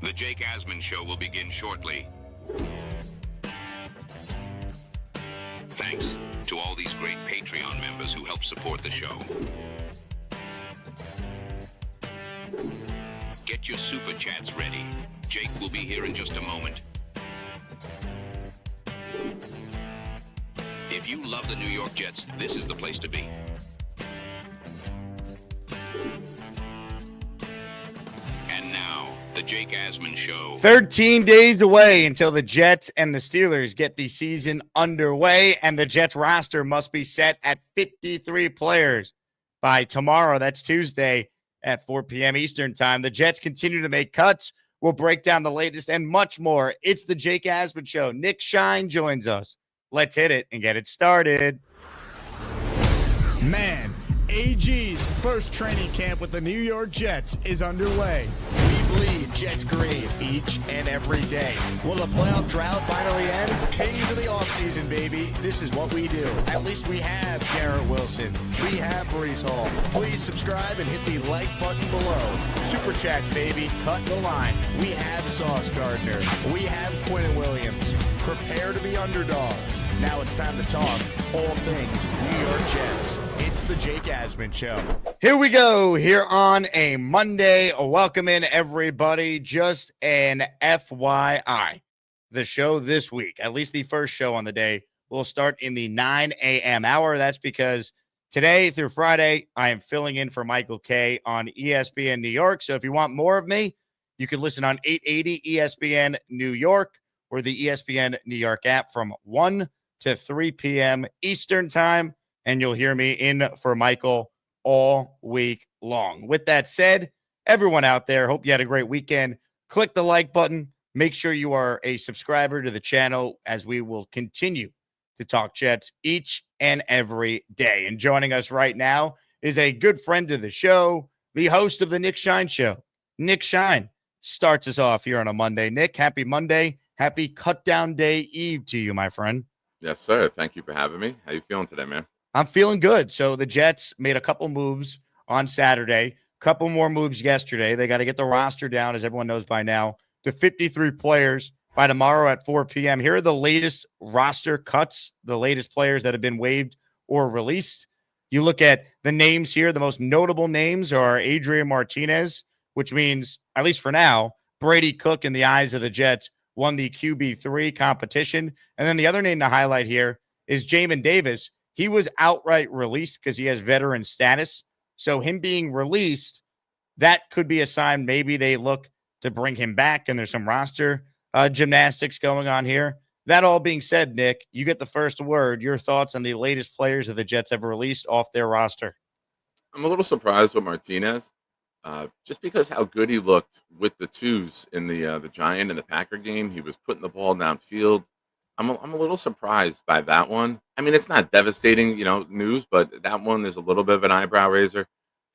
The Jake Asman Show will begin shortly. Thanks to all these great Patreon members who help support the show. Get your super chats ready. Jake will be here in just a moment. If you love the New York Jets, this is the place to be. And now, the Jake Asman Show. 13 days away until the Jets and the Steelers get the season underway, and the Jets roster must be set at 53 players by tomorrow. That's Tuesday at 4 p.m. Eastern time. The Jets continue to make cuts. We'll break down the latest and much more. It's the Jake Asman Show. Nick Shine joins us. Let's hit it and get it started. Man, AG's first training camp with the New York Jets is underway. We bleed Jets green each and every day. Will the playoff drought finally end? Kings of the offseason, baby. This is what we do. At least we have Garrett Wilson. We have Brees Hall. Please subscribe and hit the like button below. Super chat, baby. Cut the line. We have Sauce Gardner. We have Quinnen Williams. Prepare to be underdogs. Now it's time to talk all things New York Jets. It's the Jake Asman Show. Here we go, here on a Monday. Welcome in, everybody. Just an FYI. The show this week, at least the first show on the day, will start in the 9 a.m. hour. That's because today through Friday, I am filling in for Michael K on ESPN New York. So if you want more of me, you can listen on 880 ESPN New York or the ESPN New York app from 1 to 3 p.m. Eastern time. And you'll hear me in for Michael all week long. With that said, everyone out there, hope you had a great weekend. Click the like button. Make sure you are a subscriber to the channel as we will continue to talk Jets each and every day. And joining us right now is a good friend of the show, the host of the Nick Shine Show. Nick Shine starts us off here on a Monday. Nick, happy Monday. Happy Cut Down Day Eve to you, my friend. Yes, sir. Thank you for having me. How you feeling today, man? I'm feeling good. So the Jets made a couple moves on Saturday, couple more moves yesterday. They got to get the roster down, as everyone knows by now, to 53 players by tomorrow at 4 p.m. Here are the latest roster cuts, the latest players that have been waived or released. You look at the names here. The most notable names are Adrian Martinez, which means, at least for now, Brady Cook in the eyes of the Jets won the QB3 competition. And then the other name to highlight here is Jamin Davis. He was outright released because he has veteran status. So him being released, that could be a sign maybe they look to bring him back, and there's some roster gymnastics going on here. That all being said, Nick, you get the first word. Your thoughts on the latest players that the Jets have released off their roster? I'm a little surprised with Martinez, just because how good he looked with the twos in the Giant and the Packer game. He was putting the ball downfield. I'm a little surprised by that one. I mean, it's not devastating, news, but that one is a little bit of an eyebrow raiser.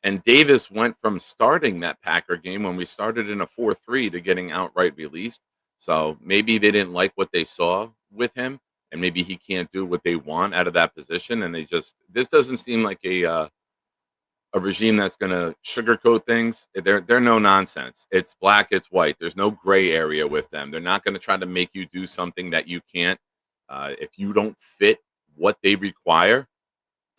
And Davis went from starting that Packer game when we started in a 4-3 to getting outright released. So maybe they didn't like what they saw with him, and maybe he can't do what they want out of that position. And this doesn't seem like a regime that's going to sugarcoat things. They're no nonsense. It's black, it's white. There's no gray area with them. They're not going to try to make you do something that you can't. If you don't fit what they require,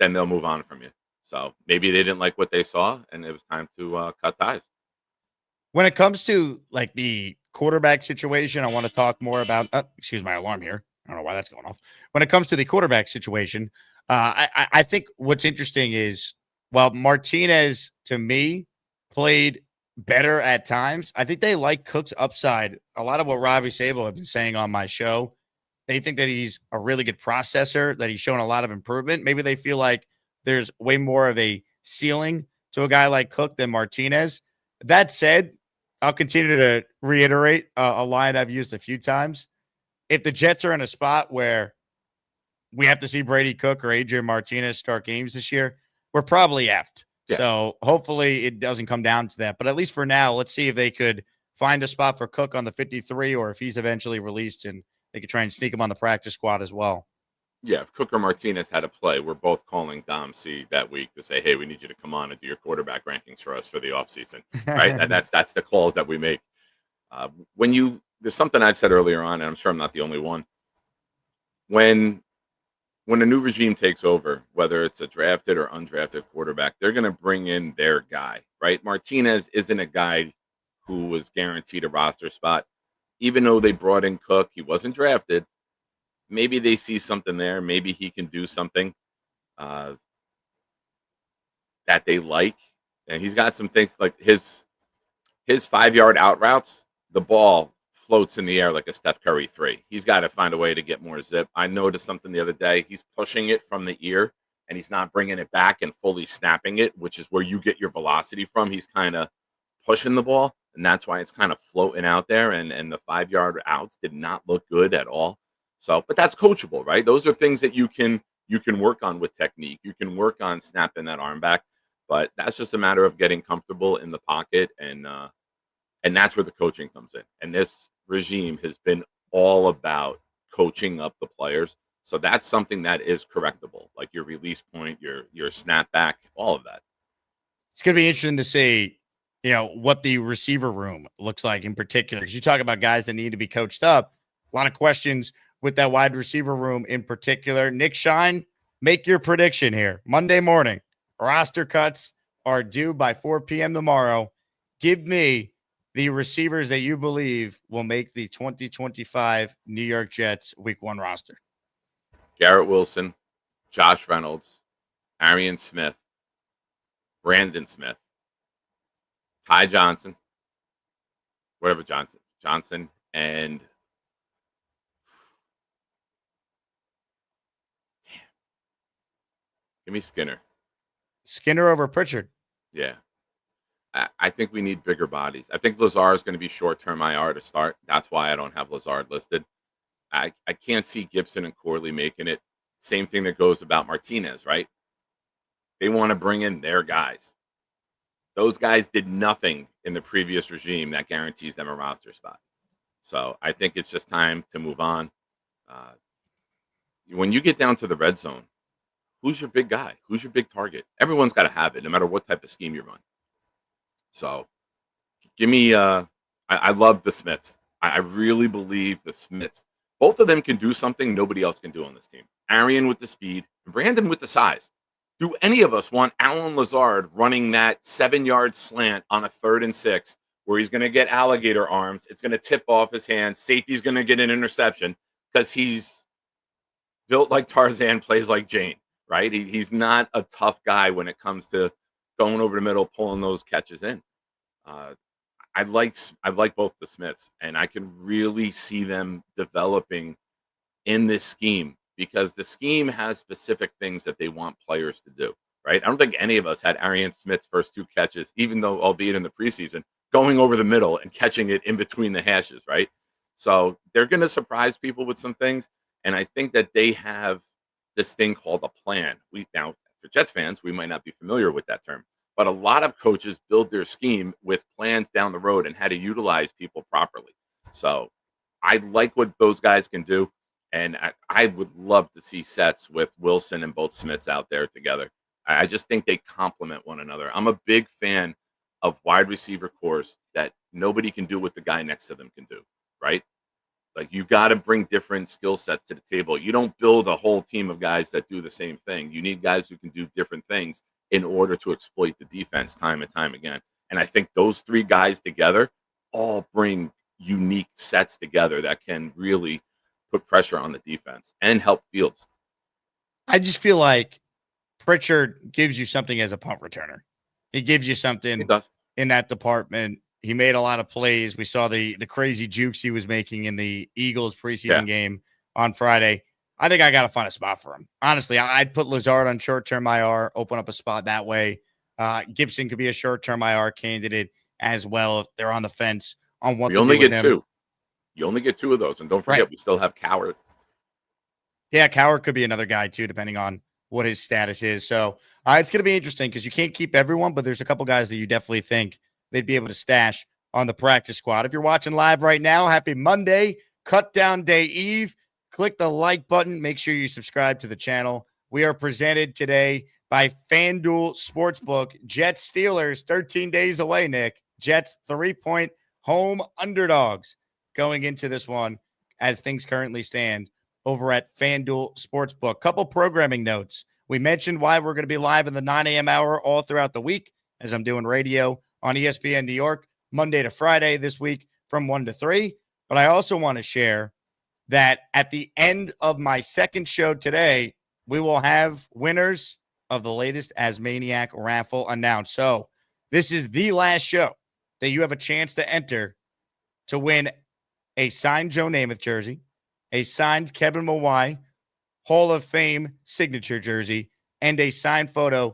then they'll move on from you. So maybe they didn't like what they saw, and it was time to cut ties. When it comes to like the quarterback situation, I want to talk more about. Excuse my alarm here. I don't know why that's going off. When it comes to the quarterback situation, I think what's interesting is, while Martinez, to me, played better at times, I think they like Cook's upside. A lot of what Robbie Sable had been saying on my show, they think that he's a really good processor, that he's shown a lot of improvement. Maybe they feel like there's way more of a ceiling to a guy like Cook than Martinez. That said, I'll continue to reiterate a line I've used a few times. If the Jets are in a spot where we have to see Brady Cook or Adrian Martinez start games this year, we're probably effed. Yeah. So hopefully it doesn't come down to that. But at least for now, let's see if they could find a spot for Cook on the 53, or if he's eventually released and they could try and sneak him on the practice squad as well. Yeah, if Cook or Martinez had a play, we're both calling Dom C that week to say, hey, we need you to come on and do your quarterback rankings for us for the offseason. Right? That's the calls that we make. When there's something I've said earlier on, and I'm sure I'm not the only one. When a new regime takes over, whether it's a drafted or undrafted quarterback, they're going to bring in their guy, right? Martinez isn't a guy who was guaranteed a roster spot. Even though they brought in Cook, he wasn't drafted. Maybe they see something there. Maybe he can do something uh, that they like. And he's got some things like his 5-yard out routes, the ball floats in the air like a Steph Curry 3. He's got to find a way to get more zip. I noticed something the other day. He's pushing it from the ear, and he's not bringing it back and fully snapping it, which is where you get your velocity from. He's kind of pushing the ball, and that's why it's kind of floating out there. And the 5-yard outs did not look good at all. So, but that's coachable, right? Those are things that you can work on with technique. You can work on snapping that arm back, but that's just a matter of getting comfortable in the pocket, and that's where the coaching comes in. And this regime has been all about coaching up the players. So that's something that is correctable, like your release point, your snap back, all of that. It's going to be interesting to see, what the receiver room looks like in particular. Because you talk about guys that need to be coached up. A lot of questions with that wide receiver room in particular. Nick Shine, make your prediction here. Monday morning, roster cuts are due by 4 p.m. tomorrow. Give me the receivers that you believe will make the 2025 New York Jets Week 1 roster. Garrett Wilson, Josh Reynolds, Arian Smith, Brandon Smith, Ty Johnson, Johnson, and give me Skinner. Skinner over Pritchard. Yeah. I think we need bigger bodies. I think Lazard is going to be short-term IR to start. That's why I don't have Lazard listed. I can't see Gibson and Corley making it. Same thing that goes about Martinez, right? They want to bring in their guys. Those guys did nothing in the previous regime that guarantees them a roster spot. So I think it's just time to move on. When you get down to the red zone, who's your big guy? Who's your big target? Everyone's got to have it, no matter what type of scheme you run. So give me I love the Smiths. I really believe the Smiths. Both of them can do something nobody else can do on this team. Arian with the speed, Brandon with the size. Do any of us want Alan Lazard running that 7-yard slant on a 3rd and 6 where he's going to get alligator arms? It's going to tip off his hands. Safety's going to get an interception because he's built like Tarzan, plays like Jane, right? He's not a tough guy when it comes to going over the middle, pulling those catches in. I like both the Smiths, and I can really see them developing in this scheme because the scheme has specific things that they want players to do, right? I don't think any of us had Arian Smith's first 2 catches, even though, albeit in the preseason, going over the middle and catching it in between the hashes, right? So they're going to surprise people with some things, and I think that they have this thing called a plan. Now, for Jets fans, we might not be familiar with that term, but a lot of coaches build their scheme with plans down the road and how to utilize people properly. So I like what those guys can do. And I would love to see sets with Wilson and both Smiths out there together. I just think they complement one another. I'm a big fan of wide receiver cores that nobody can do what the guy next to them can do, right? Like you got to bring different skill sets to the table. You don't build a whole team of guys that do the same thing. You need guys who can do different things in order to exploit the defense time and time again. And I think those 3 guys together all bring unique sets together that can really put pressure on the defense and help Fields. I just feel like Pritchard gives you something as a punt returner. He gives you something in that department. He made a lot of plays. We saw the crazy jukes he was making in the Eagles preseason game on Friday. I think I got to find a spot for him. Honestly, I'd put Lazard on short-term IR, open up a spot that way. Gibson could be a short-term IR candidate as well if they're on the fence on what to do with him. You only get 2. You only get 2 of those. And don't forget, we still have Coward. Yeah, Coward could be another guy too, depending on what his status is. So it's going to be interesting because you can't keep everyone, but there's a couple guys that you definitely think they'd be able to stash on the practice squad. If you're watching live right now, happy Monday, cut down day eve. Click the like button. Make sure you subscribe to the channel. We are presented today by FanDuel Sportsbook. Jets Steelers 13 days away, Nick. Jets 3-point home underdogs going into this one as things currently stand over at FanDuel Sportsbook. Couple programming notes. We mentioned why we're going to be live in the 9 a.m. hour all throughout the week as I'm doing radio on ESPN New York, Monday to Friday this week from 1 to 3. But I also want to share that at the end of my second show today, we will have winners of the latest Asmaniac raffle announced. So this is the last show that you have a chance to enter to win a signed Joe Namath jersey, a signed Kevin Mawai Hall of Fame signature jersey, and a signed photo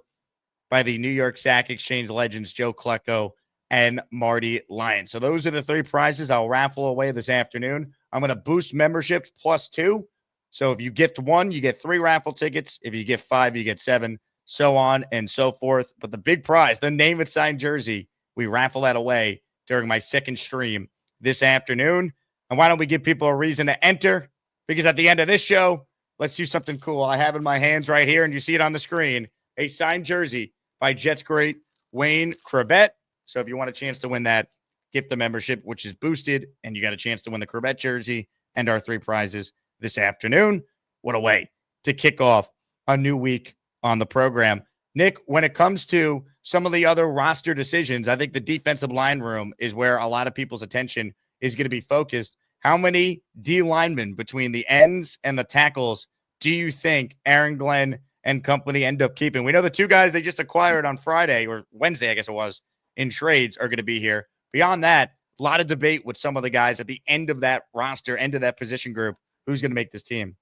by the New York Sack Exchange legends Joe Klecko and Marty Lyon. So those are the three prizes I'll raffle away this afternoon. I'm going to boost memberships +2. So if you gift 1, you get 3 raffle tickets. If you gift 5, you get 7, so on and so forth. But the big prize, the Namath signed jersey, we raffle that away during my second stream this afternoon. And why don't we give people a reason to enter? Because at the end of this show, let's do something cool. I have in my hands right here, and you see it on the screen, a signed jersey by Jets great Wayne Corbett. So if you want a chance to win that, gift the membership, which is boosted, and you got a chance to win the Corbett jersey and our 3 prizes this afternoon. What a way to kick off a new week on the program. Nick, when it comes to some of the other roster decisions, I think the defensive line room is where a lot of people's attention is going to be focused. How many D linemen between the ends and the tackles do you think Aaron Glenn and company end up keeping? We know the 2 guys they just acquired on Friday or Wednesday, I guess it was, in trades are going to be here. Beyond that, a lot of debate with some of the guys at the end of that roster, end of that position group, who's going to make this team.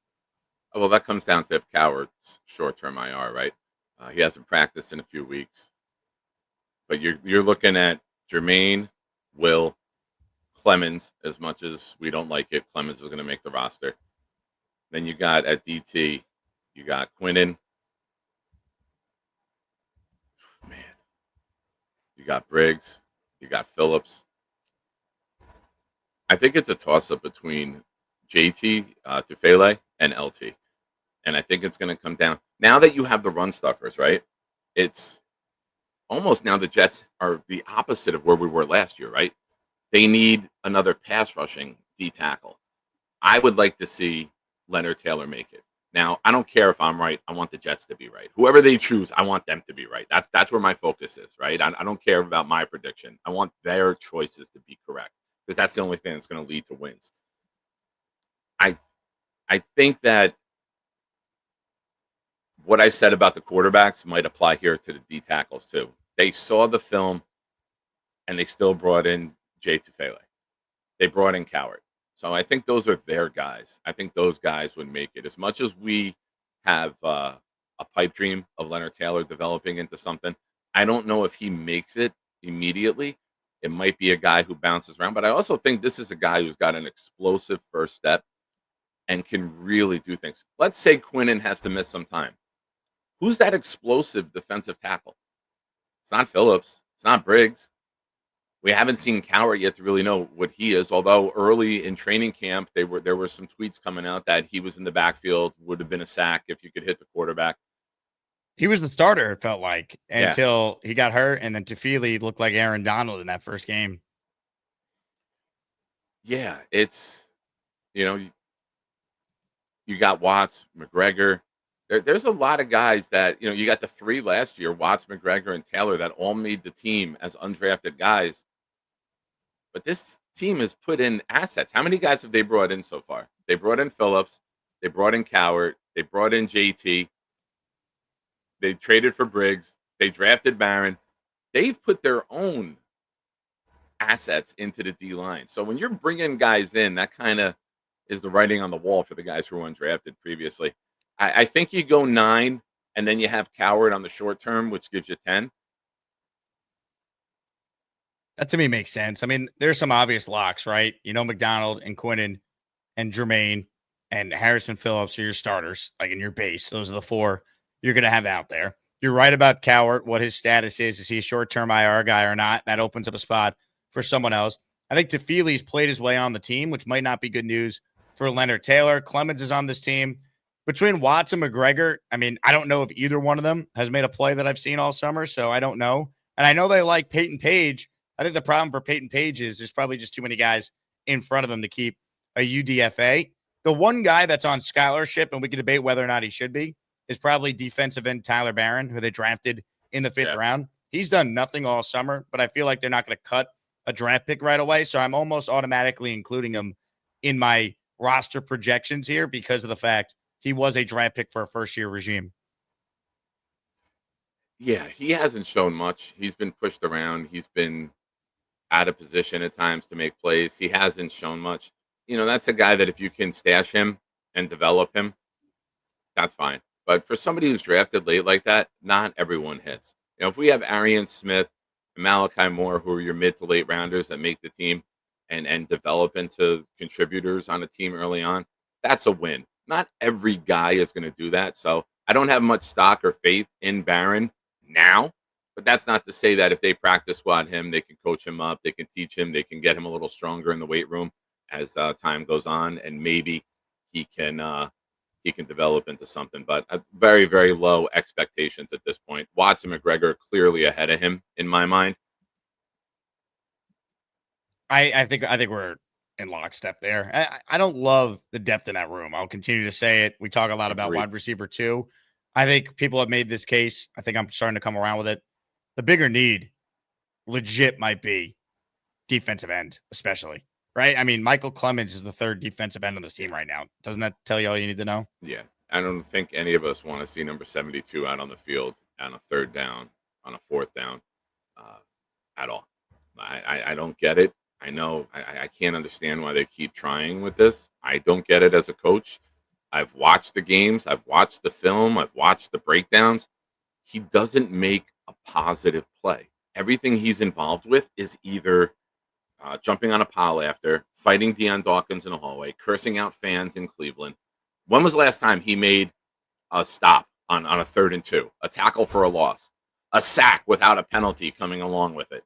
Well, that comes down to if Coward's short-term IR, right? He hasn't practiced in a few weeks. But you're looking at Jermaine, Will, Clemens, as much as we don't like it. Clemens is going to make the roster. Then you got at DT, you got Quinnen. Man. You got Briggs. You got Phillips. I think it's a toss-up between JT, Tufele, and LT. And I think it's going to come down. Now that you have the run stuffers, right? It's almost now the Jets are the opposite of where we were last year, right? They need another pass rushing D tackle. I would like to see Leonard Taylor make it. Now, I don't care if I'm right. I want the Jets to be right. Whoever they choose, I want them to be right. That's where my focus is, right? I don't care about my prediction. I want their choices to be correct because that's the only thing that's going to lead to wins. I think that what I said about the quarterbacks might apply here to the D tackles too. They saw the film and they still brought in Jay Tufele. They brought in Coward. So I think those are their guys. I think those guys would make it. As much as we have a pipe dream of Leonard Taylor developing into something, I don't know if he makes it immediately. It might be a guy who bounces around. But I also think this is a guy who's got an explosive first step and can really do things. Let's say Quinnen has to miss some time. Who's that explosive defensive tackle? It's not Phillips. It's not Briggs. We haven't seen Coward yet to really know what he is, although early in training camp, there were some tweets coming out that he was in the backfield, would have been a sack if you could hit the quarterback. He was the starter, it felt like, until he got hurt, and then Tufele looked like Aaron Donald in that first game. Yeah, it's, you got Watts, McGregor. There's a lot of guys that, you got the 3 last year, Watts, McGregor, and Taylor, that all made the team as undrafted guys. But this team has put in assets. How many guys have they brought in so far? They brought in Phillips. They brought in Coward. They brought in JT. They traded for Briggs. They drafted Barron. They've put their own assets into the D-line. So when you're bringing guys in, that kind of is the writing on the wall for the guys who were undrafted previously. I think you go 9, and then you have Coward on the short term, which gives you 10. That to me makes sense. I mean, there's some obvious locks, right? McDonald and Quinnen and Jermaine and Harrison Phillips are your starters, like in your base. Those are the 4 you're going to have out there. You're right about Coward, what his status is. Is he a short-term IR guy or not? That opens up a spot for someone else. I think Tufele's played his way on the team, which might not be good news for Leonard Taylor. Clemens is on this team. Between Watts and McGregor, I mean, I don't know if either one of them has made a play that I've seen all summer, so I don't know. And I know they like Peyton Page, I think the problem for Peyton Page is there's probably just too many guys in front of him to keep a UDFA. The one guy that's on scholarship, and we can debate whether or not he should be, is probably defensive end Tyler Barron, who they drafted in the fifth round. He's done nothing all summer, but I feel like they're not going to cut a draft pick right away. So I'm almost automatically including him in my roster projections here because of the fact he was a draft pick for a first-year regime. Yeah, he hasn't shown much. He's been pushed around. He's been out of position at times to make plays. He hasn't shown much. That's a guy that if you can stash him and develop him, that's fine. But for somebody who's drafted late like that, not everyone hits. If we have Arian Smith and Malachi Moore, who are your mid to late rounders that make the team and develop into contributors on a team early on, that's a win. Not every guy is going to do that. So I don't have much stock or faith in Barron now, but that's not to say that if they practice squad him, they can coach him up, they can teach him, they can get him a little stronger in the weight room as time goes on, and maybe he can develop into something. But very, very low expectations at this point. Watson McGregor clearly ahead of him in my mind. I think we're in lockstep there. I don't love the depth in that room. I'll continue to say it. We talk a lot about wide receiver too. I think people have made this case. I think I'm starting to come around with it. The bigger need legit might be defensive end, especially, right? I mean, Michael Clemens is the third defensive end on this team right now. Doesn't that tell you all you need to know? Yeah. I don't think any of us want to see number 72 out on the field on a third down, on a fourth down at all. I don't get it. I know I can't understand why they keep trying with this. I don't get it as a coach. I've watched the games. I've watched the film. I've watched the breakdowns. He doesn't make a positive play. Everything he's involved with is either jumping on a pile after, fighting Deion Dawkins in a hallway, cursing out fans in Cleveland. When was the last time he made a stop on a 3rd and 2, a tackle for a loss, a sack without a penalty coming along with it?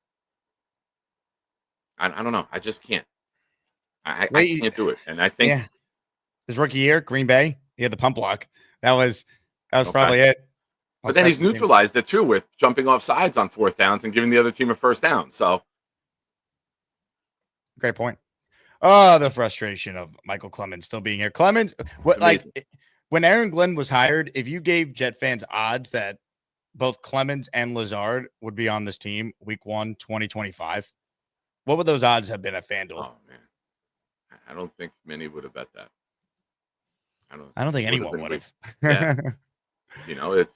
I don't know. I just can't. I can't do it. And I think his rookie year, Green Bay, he had the pump block. That was probably it. But then he's neutralized it too with jumping off sides on 4th downs and giving the other team a first down. So great point. Oh, the frustration of Michael Clemens still being here. Clemens, when Aaron Glenn was hired, if you gave Jet fans odds that both Clemens and Lazard would be on this team week 1, 2025, what would those odds have been at FanDuel? Oh man, I don't think many would have bet that. I don't think anyone would have. Yeah. If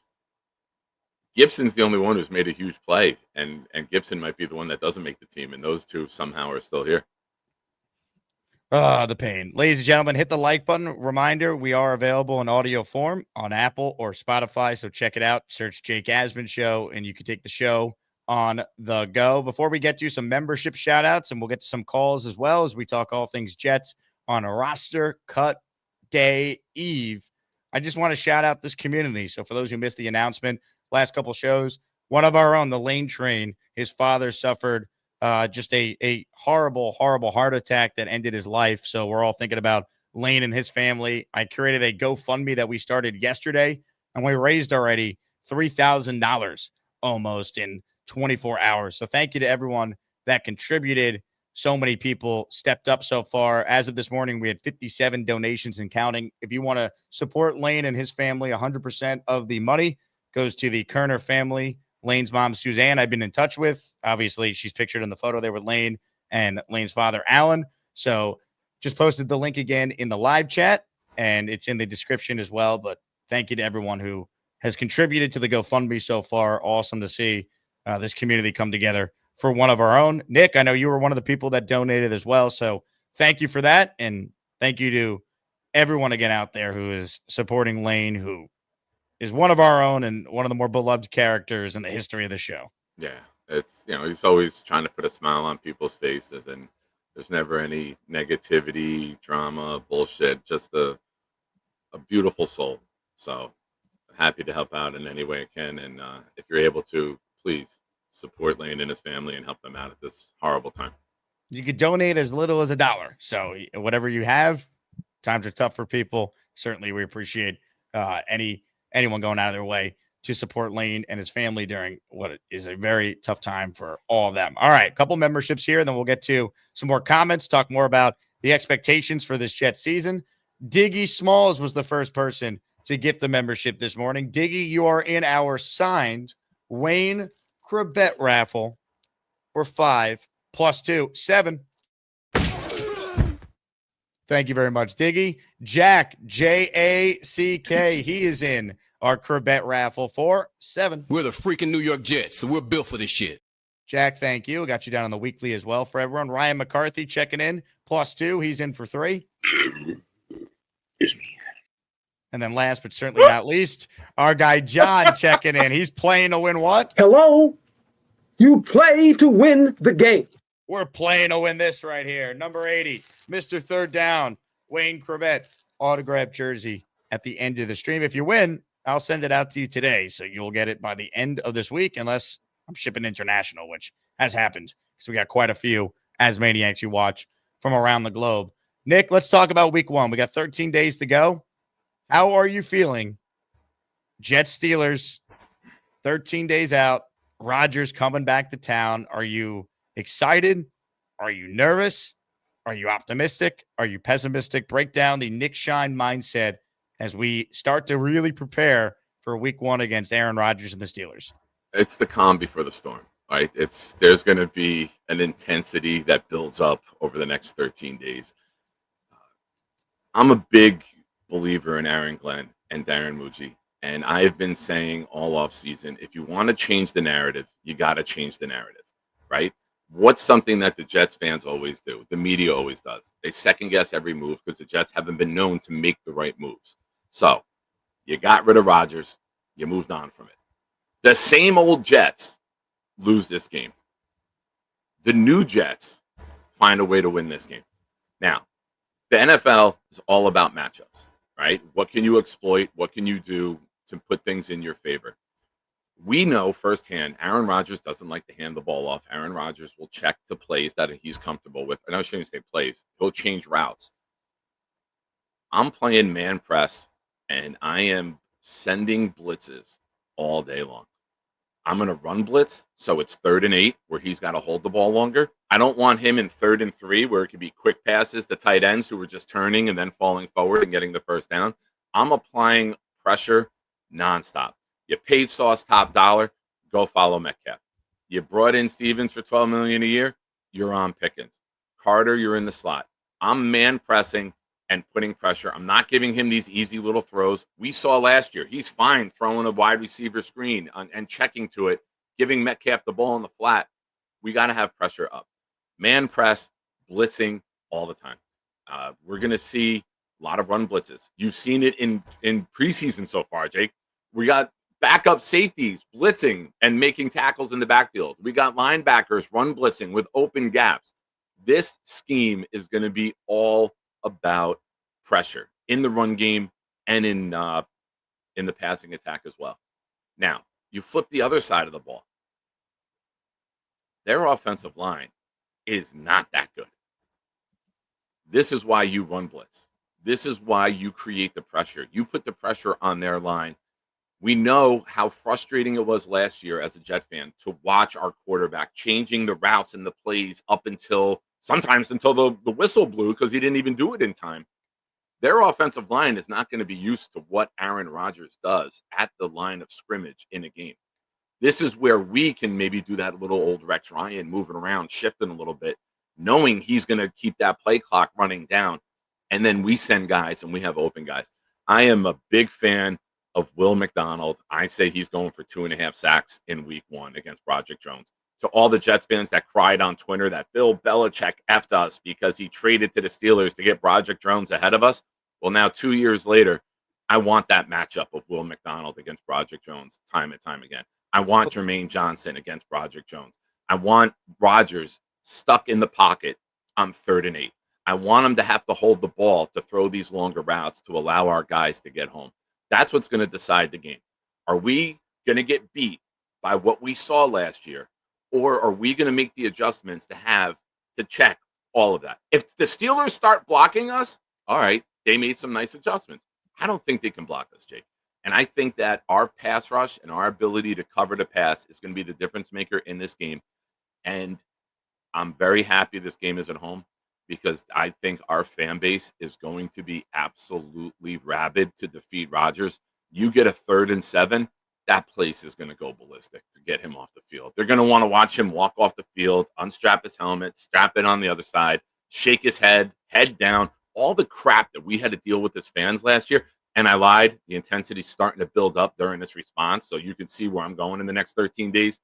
Gibson's the only one who's made a huge play, and Gibson might be the one that doesn't make the team, and those two somehow are still here. The pain. Ladies and gentlemen, hit the like button. Reminder, we are available in audio form on Apple or Spotify, so check it out. Search Jake Asman Show, and you can take the show on the go. Before we get to some membership shout outs, and we'll get to some calls as well as we talk all things Jets on a roster cut day eve, I just want to shout out this community. So for those who missed the announcement last couple shows, one of our own, the Lane Train, his father suffered just a horrible heart attack that ended his life. So we're all thinking about Lane and his family. I created a GoFundMe that we started yesterday, and we raised already $3,000 almost in 24 hours. So thank you to everyone that contributed. So many people stepped up so far. As of this morning, we had 57 donations and counting. If you want to support Lane and his family, 100% of the money goes to the Kerner family. Lane's mom, Suzanne, I've been in touch with. Obviously, she's pictured in the photo there with Lane and Lane's father, Alan. So just posted the link again in the live chat, and it's in the description as well. But thank you to everyone who has contributed to the GoFundMe so far. Awesome to see this community come together for one of our own. Nick, I know you were one of the people that donated as well. So thank you for that. And thank you to everyone again out there who is supporting Lane, who is one of our own and one of the more beloved characters in the history of the show. Yeah. It's, he's always trying to put a smile on people's faces, and there's never any negativity, drama, bullshit, just a beautiful soul. So happy to help out in any way I can. And if you're able to, please support Lane and his family and help them out at this horrible time. You could donate as little as $1. So whatever you have, times are tough for people. Certainly we appreciate anyone going out of their way to support Lane and his family during what is a very tough time for all of them. All right, a couple memberships here, then we'll get to some more comments, talk more about the expectations for this Jets season. Diggy Smalls was the first person to gift the membership this morning. Diggy, you are in our signed Wayne Corbett raffle for 5 + 2, 7. Thank you very much, Diggy. Jack, Jack, he is in our Corbett raffle for 7. We're the freaking New York Jets, so we're built for this shit. Jack, thank you. Got you down on the weekly as well for everyone. Ryan McCarthy checking in, +2. He's in for 3. Excuse me. And then last but certainly not least, our guy John checking in. He's playing to win what? Hello? You play to win the game. We're playing to win this right here. Number 80, Mr. Third Down, Wayne Corbett, autographed jersey at the end of the stream. If you win, I'll send it out to you today. So you'll get it by the end of this week, unless I'm shipping international, which has happened because we got quite a few Asmaniacs you watch from around the globe. Nick, let's talk about week 1. We got 13 days to go. How are you feeling? Jets Steelers, 13 days out. Rodgers coming back to town. Are you excited? Are you nervous? Are you optimistic? Are you pessimistic? Break down the Nick Shine mindset as we start to really prepare for week 1 against Aaron Rodgers and the Steelers. It's the calm before the storm, right? There's going to be an intensity that builds up over the next 13 days. I'm a big believer in Aaron Glenn and Darren Muji, and I've been saying all off season, if you want to change the narrative, you got to change the narrative, right? What's something that the Jets fans always do? The media always does. They second guess every move because the Jets haven't been known to make the right moves. So you got rid of Rodgers, you moved on from it. The same old Jets lose this game. The new Jets find a way to win this game. Now, the NFL is all about matchups, right? What can you exploit? What can you do to put things in your favor? We know firsthand Aaron Rodgers doesn't like to hand the ball off. Aaron Rodgers will check the plays that he's comfortable with. And I shouldn't say plays. He'll change routes. I'm playing man press, and I am sending blitzes all day long. I'm going to run blitz, so it's 3rd and 8, where he's got to hold the ball longer. I don't want him in 3rd and 3, where it could be quick passes to tight ends who are just turning and then falling forward and getting the first down. I'm applying pressure nonstop. You paid Sauce top dollar, go follow Metcalf. You brought in Stevens for $12 million a year, you're on Pickens. Carter, you're in the slot. I'm man pressing and putting pressure. I'm not giving him these easy little throws. We saw last year, he's fine throwing a wide receiver screen and checking to it, giving Metcalf the ball in the flat. We got to have pressure up. Man press, blitzing all the time. We're going to see a lot of run blitzes. You've seen it in preseason so far, Jake. We got backup safeties blitzing and making tackles in the backfield. We got linebackers run blitzing with open gaps. This scheme is going to be all about pressure in the run game and in the passing attack as well. Now, you flip the other side of the ball. Their offensive line is not that good. This is why you run blitz. This is why you create the pressure. You put the pressure on their line. We know how frustrating it was last year as a Jet fan to watch our quarterback changing the routes and the plays up until the whistle blew because he didn't even do it in time. Their offensive line is not going to be used to what Aaron Rodgers does at the line of scrimmage in a game. This is where we can maybe do that little old Rex Ryan moving around, shifting a little bit, knowing he's going to keep that play clock running down. And then we send guys and we have open guys. I am a big fan of Will McDonald. I say he's going for 2.5 sacks in week 1 against Project Jones. To all the Jets fans that cried on Twitter that Bill Belichick effed us because he traded to the Steelers to get Project Jones ahead of us. Well, now 2 years later, I want that matchup of Will McDonald against Project Jones time and time again. I want Jermaine Johnson against Project Jones. I want Rodgers stuck in the pocket on 3rd and 8. I want him to have to hold the ball to throw these longer routes to allow our guys to get home. That's what's going to decide the game. Are we going to get beat by what we saw last year, or are we going to make the adjustments to check all of that? If the Steelers start blocking us, all right, they made some nice adjustments. I don't think they can block us, Jake. And I think that our pass rush and our ability to cover the pass is going to be the difference maker in this game. And I'm very happy this game is at home because I think our fan base is going to be absolutely rabid to defeat Rodgers. You get a 3rd and 7, that place is going to go ballistic to get him off the field. They're going to want to watch him walk off the field, unstrap his helmet, strap it on the other side, shake his head down, all the crap that we had to deal with as fans last year. And I lied. The intensity's starting to build up during this response, so you can see where I'm going in the next 13 days.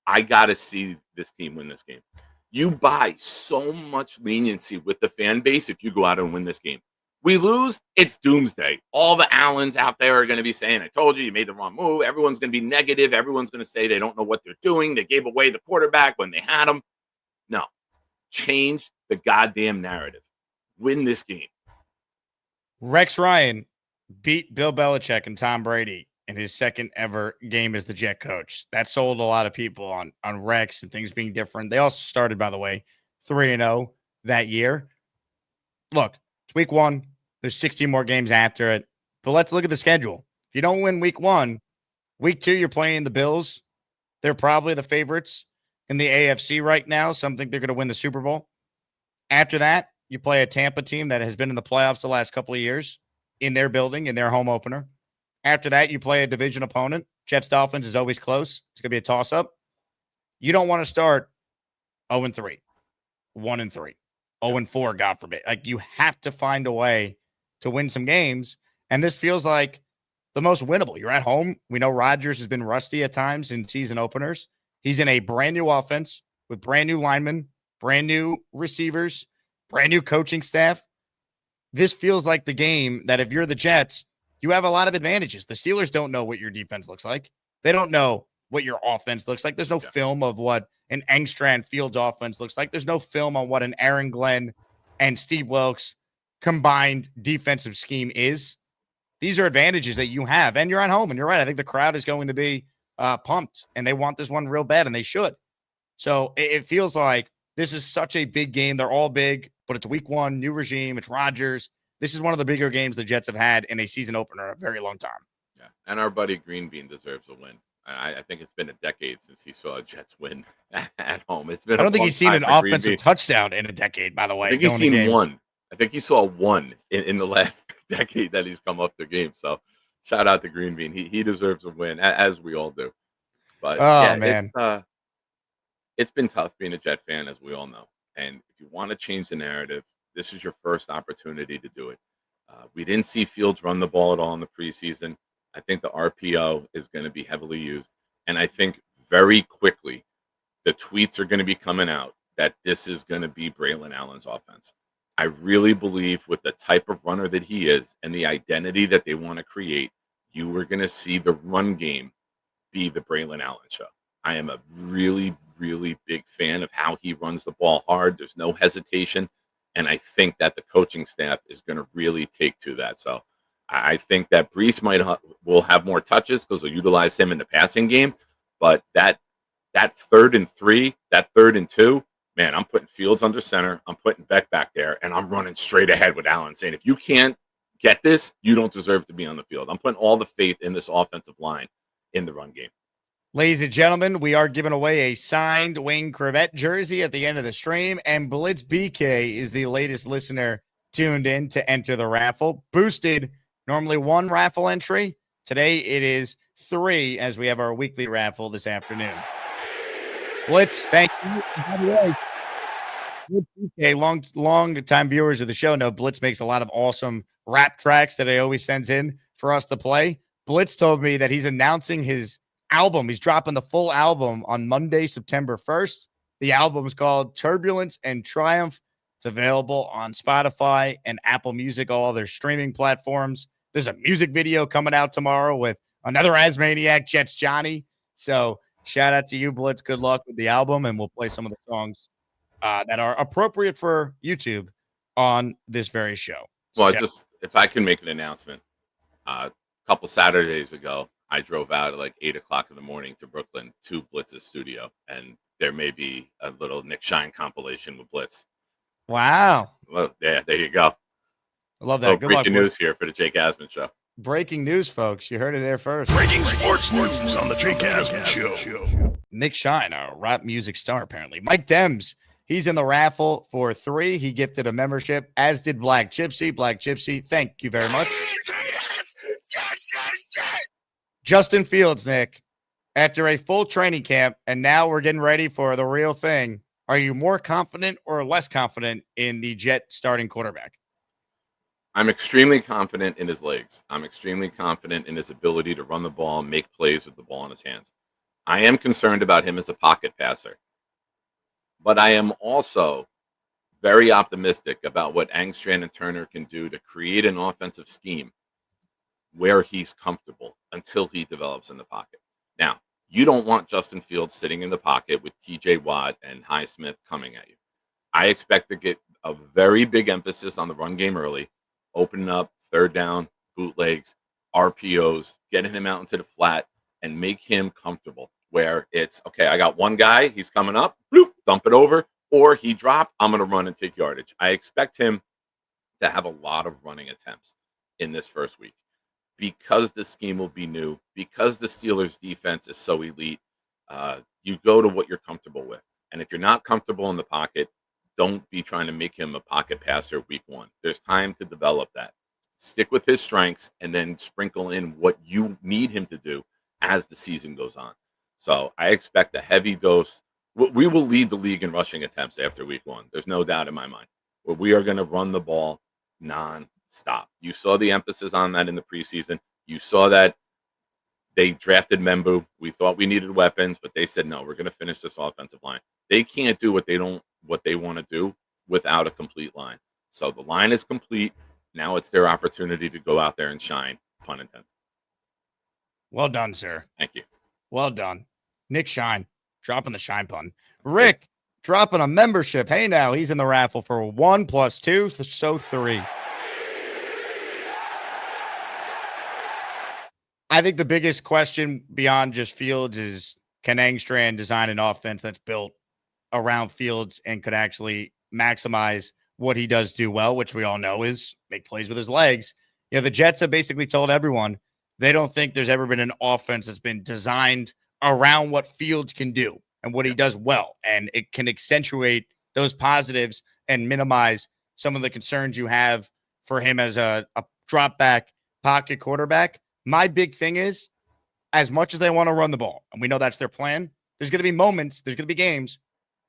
I got to see this team win this game. You buy so much leniency with the fan base if you go out and win this game. We lose, it's doomsday. All the Allens out there are going to be saying, I told you, you made the wrong move. Everyone's going to be negative. Everyone's going to say they don't know what they're doing. They gave away the quarterback when they had him. No. Change the goddamn narrative. Win this game. Rex Ryan beat Bill Belichick and Tom Brady in his second ever game as the Jet coach. That sold a lot of people on Rex and things being different. They also started, by the way, 3-0 that year. Look, it's week 1. There's 16 more games after it. But let's look at the schedule. If you don't win week 1, week 2, you're playing the Bills. They're probably the favorites in the AFC right now. Some think they're going to win the Super Bowl. After that, you play a Tampa team that has been in the playoffs the last couple of years in their building, in their home opener. After that, you play a division opponent. Jets-Dolphins is always close. It's going to be a toss-up. You don't want to start 0-3, 1-3, 0-4, God forbid. Like, you have to find a way to win some games, and this feels like the most winnable. You're at home. We know Rodgers has been rusty at times in season openers. He's in a brand-new offense with brand-new linemen, brand-new receivers, brand-new coaching staff. This feels like the game that if you're the Jets, you have a lot of advantages. The Steelers don't know what your defense looks like. They don't know what your offense looks like. There's no film of what an Engstrand Fields offense looks like. There's no film on what an Aaron Glenn and Steve Wilkes combined defensive scheme is. These are advantages that you have, and you're at home, and you're right. I think the crowd is going to be pumped, and they want this one real bad, and they should. So it feels like this is such a big game. They're all big, but it's week 1, new regime. It's Rodgers. This is one of the bigger games the Jets have had in a season opener in a very long time. Yeah, and our buddy Greenbean deserves a win. I think it's been a decade since he saw a Jets win at home. It's been. I don't think he's seen an offensive touchdown in a decade, by the way. I think he's seen one. I think he saw one in the last decade that he's come up to game. So shout out to Greenbean. He deserves a win, as we all do. But man, it's been tough being a Jet fan, as we all know. And if you want to change the narrative, this is your first opportunity to do it. We didn't see Fields run the ball at all in the preseason. I think the RPO is going to be heavily used. And I think very quickly the tweets are going to be coming out that this is going to be Braylon Allen's offense. I really believe with the type of runner that he is and the identity that they want to create, you are going to see the run game be the Braylon Allen show. I am a really, really big fan of how he runs the ball hard. There's no hesitation. And I think that the coaching staff is going to really take to that. So I think that Brees will have more touches because they'll utilize him in the passing game. But that 3rd and 3, that 3rd and 2, man, I'm putting Fields under center. I'm putting Beck back there, and I'm running straight ahead with Allen, saying, if you can't get this, you don't deserve to be on the field. I'm putting all the faith in this offensive line in the run game. Ladies and gentlemen, we are giving away a signed Wayne Crevette jersey at the end of the stream, and Blitz BK is the latest listener tuned in to enter the raffle. Boosted, normally 1 raffle entry. Today it is 3 as we have our weekly raffle this afternoon. Blitz, thank you. By the way, Blitz BK, long time viewers of the show know Blitz makes a lot of awesome rap tracks that he always sends in for us to play. Blitz told me that he's announcing his album. He's dropping the full album on Monday, September 1st. The album is called Turbulence and Triumph. It's available on Spotify and Apple Music, all their streaming platforms. There's a music video coming out tomorrow with another Asmaniac, Jets Johnny. So shout out to you, Blitz. Good luck with the album, and we'll play some of the songs that are appropriate for YouTube on this very show. So well, if I can make an announcement, a couple Saturdays ago, I drove out at like 8 o'clock in the morning to Brooklyn to Blitz's studio, and there may be a little Nick Shine compilation with Blitz. Wow. Well, yeah, there you go. I love that. Good luck. Breaking news here for the Jake Asman show. Breaking news, folks. You heard it there first. Breaking sports news on the Jake Asman Show. Nick Shine, a rap music star, apparently. Mike Dems, he's in the raffle for 3. He gifted a membership, as did Black Gypsy. Black Gypsy, thank you very much. Justin Fields, Nick, after a full training camp, and now we're getting ready for the real thing. Are you more confident or less confident in the Jet starting quarterback? I'm extremely confident in his legs. I'm extremely confident in his ability to run the ball and make plays with the ball in his hands. I am concerned about him as a pocket passer. But I am also very optimistic about what Angstrand and Turner can do to create an offensive scheme where he's comfortable until he develops in the pocket. Now, you don't want Justin Fields sitting in the pocket with TJ Watt and Highsmith coming at you. I expect to get a very big emphasis on the run game early, opening up third down, bootlegs, RPOs, getting him out into the flat, and make him comfortable where it's, okay, I got one guy, he's coming up, bloop, dump it over, or he dropped, I'm going to run and take yardage. I expect him to have a lot of running attempts in this first week because the scheme will be new, because the Steelers' defense is so elite. You go to what you're comfortable with. And if you're not comfortable in the pocket, don't be trying to make him a pocket passer week 1. There's time to develop that. Stick with his strengths and then sprinkle in what you need him to do as the season goes on. So I expect a heavy dose. We will lead the league in rushing attempts after week 1. There's no doubt in my mind. Where we are going to run the ball non-stop. You saw the emphasis on that in the preseason. You saw that they drafted Membu. We thought we needed weapons, but they said, no, we're going to finish this offensive line. They can't do what they want to do without a complete line. So the line is complete. Now it's their opportunity to go out there and shine, pun intended. Well done, sir. Thank you. Well done. Nick Shine, dropping the shine pun. Rick, dropping a membership. Hey, now he's in the raffle for 1 + 2, so 3. I think the biggest question beyond just Fields is, can Angstrand design an offense that's built around Fields and could actually maximize what he does do well, which we all know is make plays with his legs. You know, the Jets have basically told everyone they don't think there's ever been an offense that's been designed around what Fields can do and what he does well. And it can accentuate those positives and minimize some of the concerns you have for him as a drop back pocket quarterback. My big thing is, as much as they want to run the ball, and we know that's their plan, there's going to be moments, there's going to be games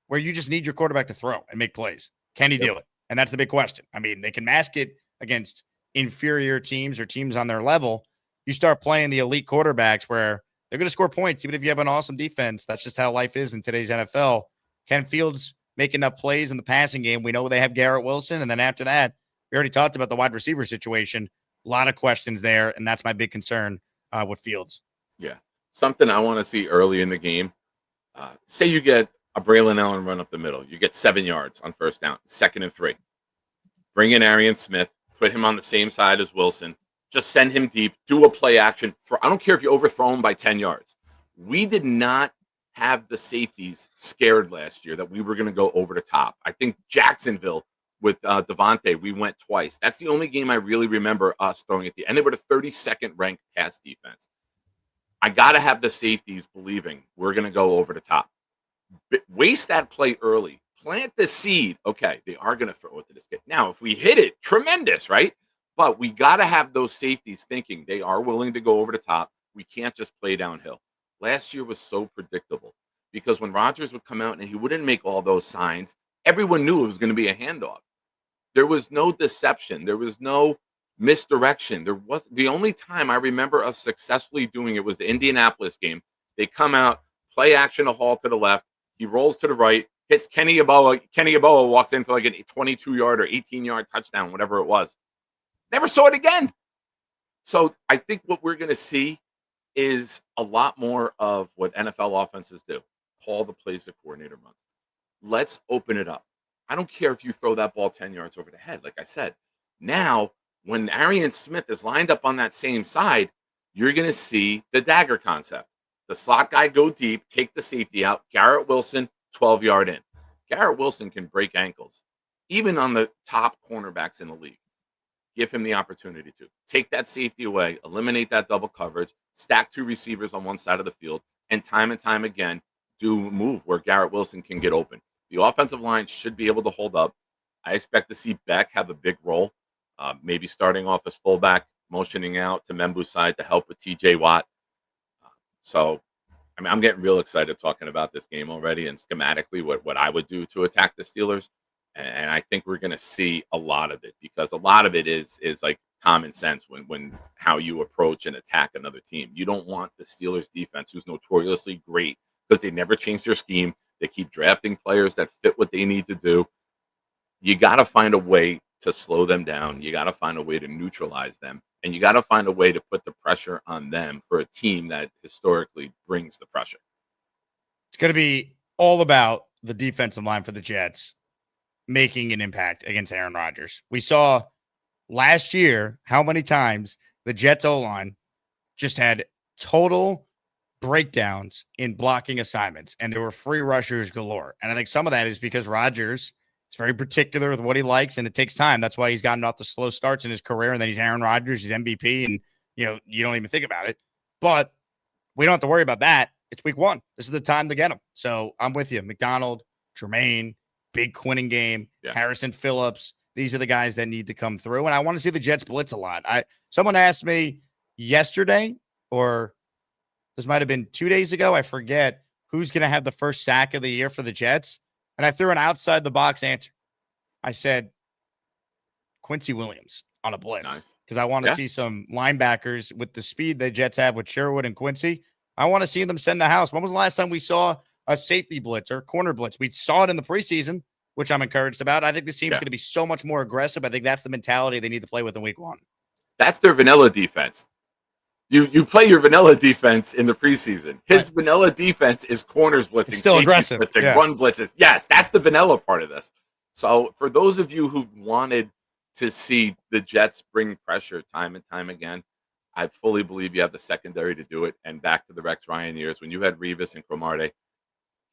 where you just need your quarterback to throw and make plays. Can he do it? And that's the big question. I mean, they can mask it against inferior teams or teams on their level. You start playing the elite quarterbacks where they're going to score points, even if you have an awesome defense. That's just how life is in today's NFL. Can Fields make enough plays in the passing game? We know they have Garrett Wilson. And then after that, we already talked about the wide receiver situation. A lot of questions there. And that's my big concern with Fields. Yeah. Something I want to see early in the game. Say you get a Braylon Allen run up the middle. You get 7 yards on first down, 2nd and 3. Bring in Arian Smith, put him on the same side as Wilson. Just send him deep, do a play action. I don't care if you overthrow him by 10 yards. We did not have the safeties scared last year that we were going to go over the top. I think Jacksonville with Devontae, we went twice. That's the only game I really remember us throwing at the end. They were the 32nd ranked pass defense. I got to have the safeties believing we're going to go over the top. Waste that play early. Plant the seed. Okay, they are going to throw it to this kid. Now, if we hit it, tremendous, right? But we got to have those safeties thinking they are willing to go over the top. We can't just play downhill. Last year was so predictable because when Rodgers would come out and he wouldn't make all those signs, everyone knew it was going to be a handoff. There was no deception. There was no misdirection. The only time I remember us successfully doing it was the Indianapolis game. They come out, play action, a haul to the left. He rolls to the right, hits Kenny Yeboah. Kenny Yeboah walks in for like a 22-yard or 18-yard touchdown, whatever it was. Never saw it again. So I think what we're going to see is a lot more of what NFL offenses do. Call the plays the coordinator runs. Let's open it up. I don't care if you throw that ball 10 yards over the head, like I said. Now, when Arian Smith is lined up on that same side, you're going to see the dagger concept. The slot guy go deep, take the safety out. Garrett Wilson, 12-yard in. Garrett Wilson can break ankles, even on the top cornerbacks in the league. give him the opportunity to take that safety away, eliminate that double coverage, stack 2 receivers on one side of the field, and time again, do a move where Garrett Wilson can get open. The offensive line should be able to hold up. I expect to see Beck have a big role, maybe starting off as fullback, motioning out to Membu's side to help with TJ Watt. So, I mean, I'm getting real excited talking about this game already and schematically what I would do to attack the Steelers. And I think we're going to see a lot of it because a lot of it is like common sense when how you approach and attack another team. You don't want the Steelers defense, who's notoriously great because they never change their scheme. They keep drafting players that fit what they need to do. You got to find a way to slow them down. You got to find a way to neutralize them. And you got to find a way to put the pressure on them for a team that historically brings the pressure. It's going to be all about the defensive line for the Jets making an impact against Aaron Rodgers. We saw last year how many times the Jets O-line just had total breakdowns in blocking assignments, and there were free rushers galore. And I think some of that is because Rodgers is very particular with what he likes, and it takes time. That's why he's gotten off the slow starts in his career, and then he's Aaron Rodgers, he's MVP, and you don't even think about it. But we don't have to worry about that. It's week 1. This is the time to get him. So I'm with you. McDonald, Tremaine, big Quinning game, Harrison Phillips. These are the guys that need to come through. And I want to see the Jets blitz a lot. Someone asked me yesterday, or this might have been 2 days ago, I forget, who's going to have the first sack of the year for the Jets. And I threw an outside the box answer. I said Quincy Williams on a blitz because I want to see some linebackers with the speed the Jets have with Sherwood and Quincy. I want to see them send the house. When was the last time we saw a safety blitz or corner blitz? We saw it in the preseason, which I'm encouraged about. I think this team's going to be so much more aggressive. I think that's the mentality they need to play with in week 1. That's their vanilla defense. You play your vanilla defense in the preseason. His vanilla defense is corners blitzing, it's still aggressive, blitzing, run blitzes. Yes, that's the vanilla part of this. So for those of you who wanted to see the Jets bring pressure time and time again, I fully believe you have the secondary to do it. And back to the Rex Ryan years, when you had Revis and Cromartie,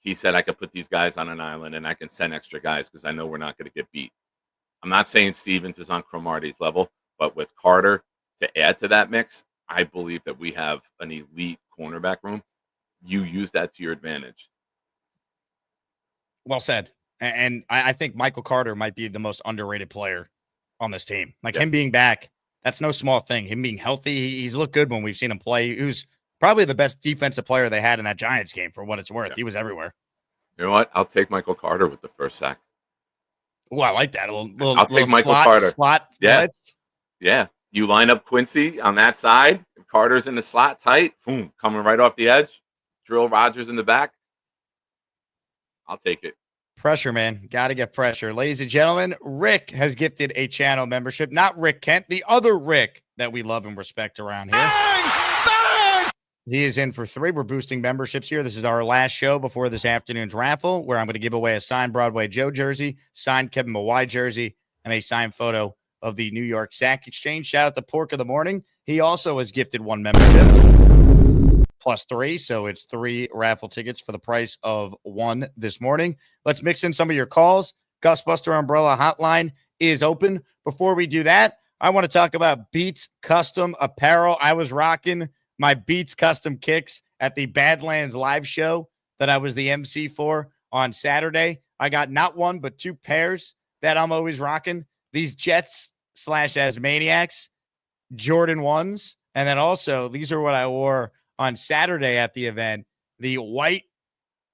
he said, I could put these guys on an island and I can send extra guys because I know we're not going to get beat. I'm not saying Stevens is on Cromartie's level, but with Carter to add to that mix, I believe that we have an elite cornerback room. You use that to your advantage. Well said. And I think Michael Carter might be the most underrated player on this team. Like him being back, that's no small thing. Him being healthy, he's looked good when we've seen him play. He was probably the best defensive player they had in that Giants game for what it's worth. He was everywhere. You know what? I'll take Michael Carter with the first sack. Oh, I like that. I'll take Michael Carter. Slot blitz. Yeah. You line up Quincy on that side. Carter's in the slot tight. Boom, coming right off the edge. Drill Rodgers in the back. I'll take it. Pressure, man. Got to get pressure. Ladies and gentlemen, Rick has gifted a channel membership. Not Rick Kent, the other Rick that we love and respect around here. Bang! He is in for 3. We're boosting memberships here. This is our last show before this afternoon's raffle, where I'm going to give away a signed Broadway Joe jersey, signed Kevin Mawai jersey, and a signed photo of the New York Sack Exchange. Shout out to Pork of the Morning. He also has gifted 1 membership plus 3. So it's 3 raffle tickets for the price of 1 this morning. Let's mix in some of your calls. Gusbuster Umbrella Hotline is open. Before we do that, I want to talk about Beats Custom Apparel. I was rocking my Beats Custom kicks at the Badlands live show that I was the MC for on Saturday. I got not 1, but 2 pairs that I'm always rocking. These Jets/Asmaniacs, Jordan 1s. And then also, these are what I wore on Saturday at the event. The white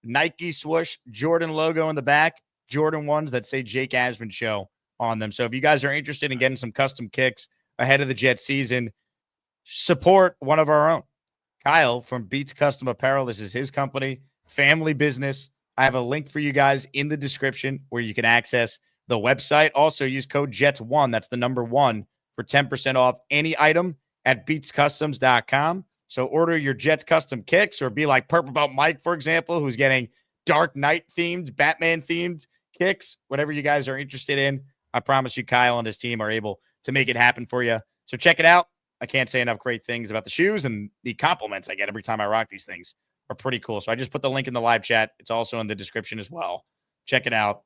Nike swoosh, Jordan logo in the back, Jordan 1s that say Jake Asman Show on them. So if you guys are interested in getting some custom kicks ahead of the Jets season, support one of our own. Kyle from Beats Custom Apparel. This is his company, family business. I have a link for you guys in the description where you can access the website. Also use code JETS1, that's the number 1, for 10% off any item at beatscustoms.com. So order your Jets custom kicks, or be like Purple Belt Mike, for example, who's getting Dark Knight themed, Batman themed kicks. Whatever you guys are interested in, I promise you Kyle and his team are able to make it happen for you. So check it out. I can't say enough great things about the shoes, and the compliments I get every time I rock these things are pretty cool. So I just put the link in the live chat. It's also in the description as well. Check it out.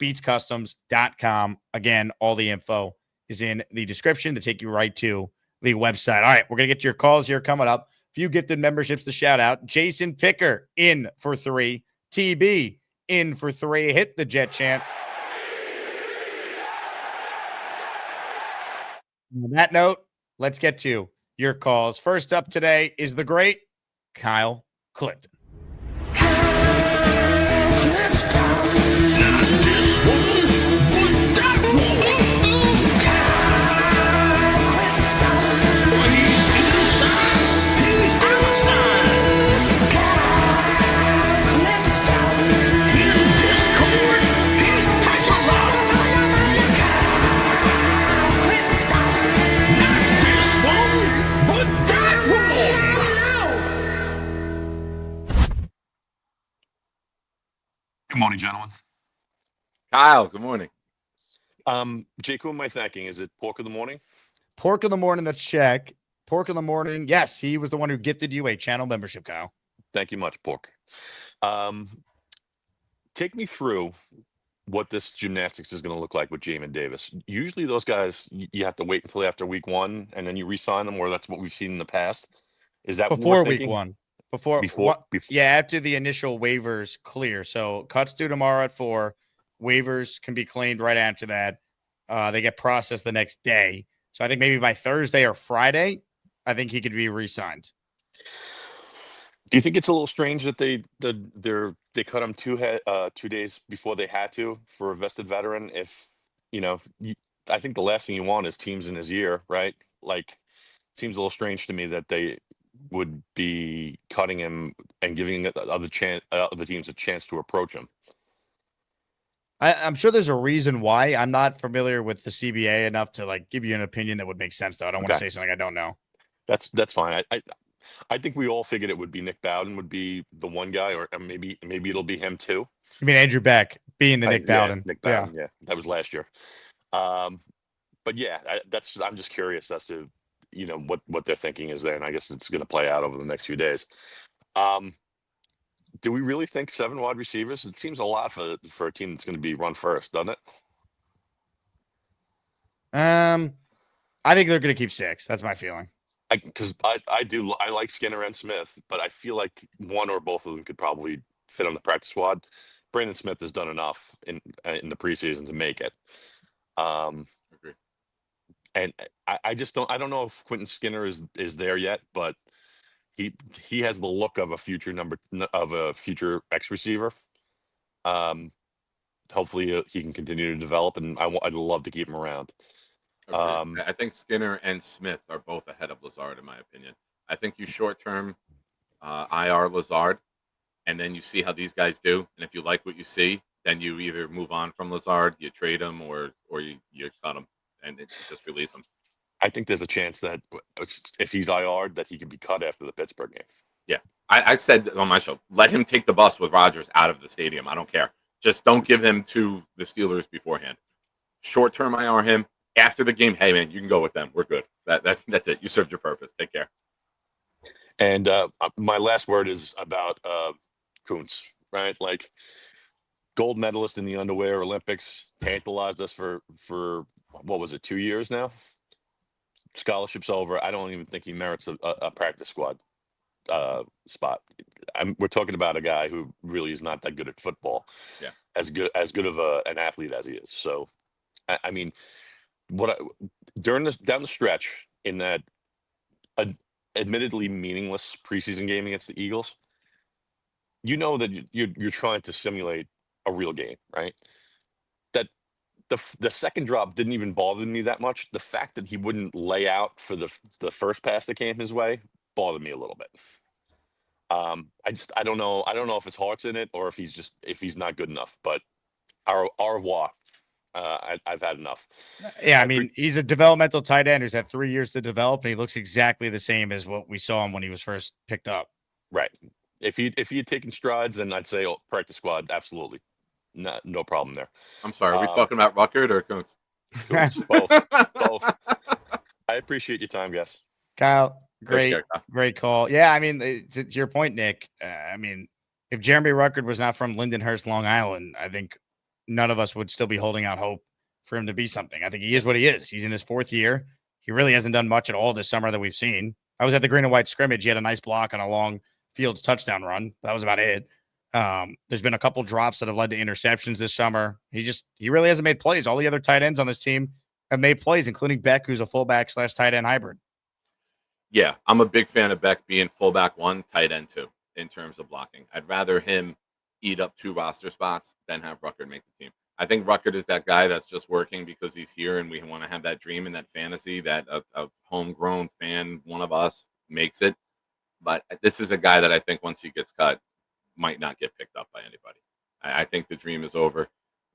beatscustoms.com. Again, all the info is in the description to take you right to the website. All right, we're going to get to your calls here coming up. Few gifted memberships to shout out. Jason Picker in for 3. TB in for 3. Hit the Jet chant. On that note, let's get to your calls. First up today is the great Kyle Clifton. Good morning, gentlemen. Kyle, good morning. Jake, who am I thanking? Is it Pork of the Morning? Pork of the Morning, that's check. Pork of the Morning, yes, he was the one who gifted you a channel membership, Kyle. Thank you much, Pork. Take me through what this gymnastics is going to look like with Jamin Davis. Usually those guys, you have to wait until after week 1 and then you re-sign them, or that's what we've seen in the past. Is that Before what we're week thinking? 1? Before, yeah, after the initial waivers clear. So cuts due tomorrow at 4. Waivers can be claimed right after that. They get processed the next day. So I think maybe by Thursday or Friday, I think he could be re-signed. Do you think it's a little strange that they cut him 2 days before they had to for a vested veteran? If I think the last thing you want is teams in his ear, right? Like, it seems a little strange to me that they would be cutting him and giving other teams a chance to approach him. I'm sure there's a reason why. I'm not familiar with the CBA enough to give you an opinion that would make sense, though. I don't want to say something I don't know. That's fine. I think we all figured it would be Nick Bowden would be the one guy, or maybe it'll be him too. You mean Andrew Beck being the Nick Bowden? Yeah, Nick Bowden, yeah, that was last year. But yeah, I'm just curious as to what their thinking is there, and I guess it's going to play out over the next few days. Do we really think 7 wide receivers? It seems a lot for a team that's going to be run first, doesn't it? I think they're going to keep 6. That's my feeling. Because I like Skinner and Smith, but I feel like one or both of them could probably fit on the practice squad. Brandon Smith has done enough in the preseason to make it. Agree. And I don't know if Quentin Skinner is there yet, but he has the look of a future X receiver. Hopefully he can continue to develop, and I'd love to keep him around. I think Skinner and Smith are both ahead of Lazard, in my opinion. I think you short-term IR Lazard, and then you see how these guys do. And if you like what you see, then you either move on from Lazard, you trade him, or you cut him and just release him. I think there's a chance that if he's IR'd, that he could be cut after the Pittsburgh game. Yeah. I said on my show, let him take the bus with Rodgers out of the stadium. I don't care. Just don't give him to the Steelers beforehand. Short-term IR him. After the game, hey, man, you can go with them. We're good. That's it. You served your purpose. Take care. And my last word is about Kuntz, right? Like, gold medalist in the underwear Olympics, tantalized us for what was it, 2 years now? Scholarship's over. I don't even think he merits a practice squad spot. We're talking about a guy who really is not that good at football. Yeah. As good of an athlete as he is. So, I mean, down the stretch in that admittedly meaningless preseason game against the Eagles, that you're trying to simulate a real game, right? That the second drop didn't even bother me that much. The fact that he wouldn't lay out for the first pass that came his way bothered me a little bit. I don't know if his heart's in it or if he's not good enough. But au revoir. I've had enough. Yeah, I mean, he's a developmental tight end who's had 3 years to develop, and he looks exactly the same as what we saw him when he was first picked up. Right. If he had taken strides, then I'd say practice squad, absolutely. No problem there. I'm sorry. Are we talking about Ruckert or Kuntz? Both. I appreciate your time, guys. Kyle, great call. Yeah, I mean, to your point, Nick, I mean, if Jeremy Ruckert was not from Lindenhurst, Long Island, I think none of us would still be holding out hope for him to be something. I think he is what he is. He's in his 4th year. He really hasn't done much at all this summer that we've seen. I was at the green and white scrimmage. He had a nice block on a long Fields touchdown run. That was about it. There's been a couple drops that have led to interceptions this summer. He really hasn't made plays. All the other tight ends on this team have made plays, including Beck, who's a fullback / tight end hybrid. Yeah, I'm a big fan of Beck being fullback 1, tight end 2 in terms of blocking. I'd rather him eat up 2 roster spots than have Ruckert make the team. I think Ruckert is that guy that's just working because he's here and we want to have that dream and that fantasy that a homegrown fan, one of us, makes it. But this is a guy that I think once he gets cut, might not get picked up by anybody. I think the dream is over.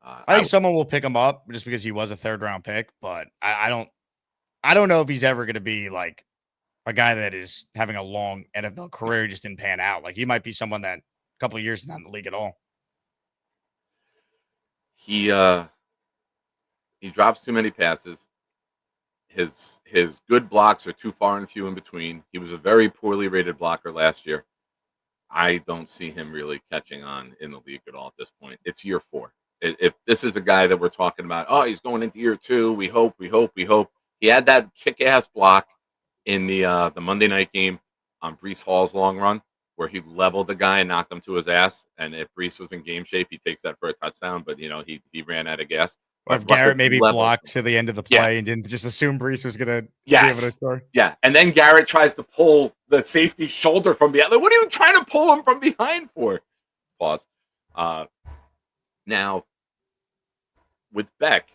I think someone will pick him up just because he was a 3rd-round pick, but I don't know if he's ever going to be like a guy that is having a long NFL career just didn't pan out. Like he might be someone that a couple of years is not in the league at all. He drops too many passes. His good blocks are too far and few in between. He was a very poorly rated blocker last year. I don't see him really catching on in the league at all at this point. It's year 4. If this is a guy that we're talking about, oh, he's going into year 2. We hope. He had that kick-ass block in the Monday night game on Breece Hall's long run where he leveled the guy and knocked him to his ass. And if Breece was in game shape, he takes that for a touchdown. But, he ran out of gas. Or if Garrett maybe blocked to the end of the play and didn't just assume Breece was going to be able to score. Yeah, and then Garrett tries to pull the safety's shoulder from behind. Like, what are you trying to pull him from behind for? Pause. Now, with Beck,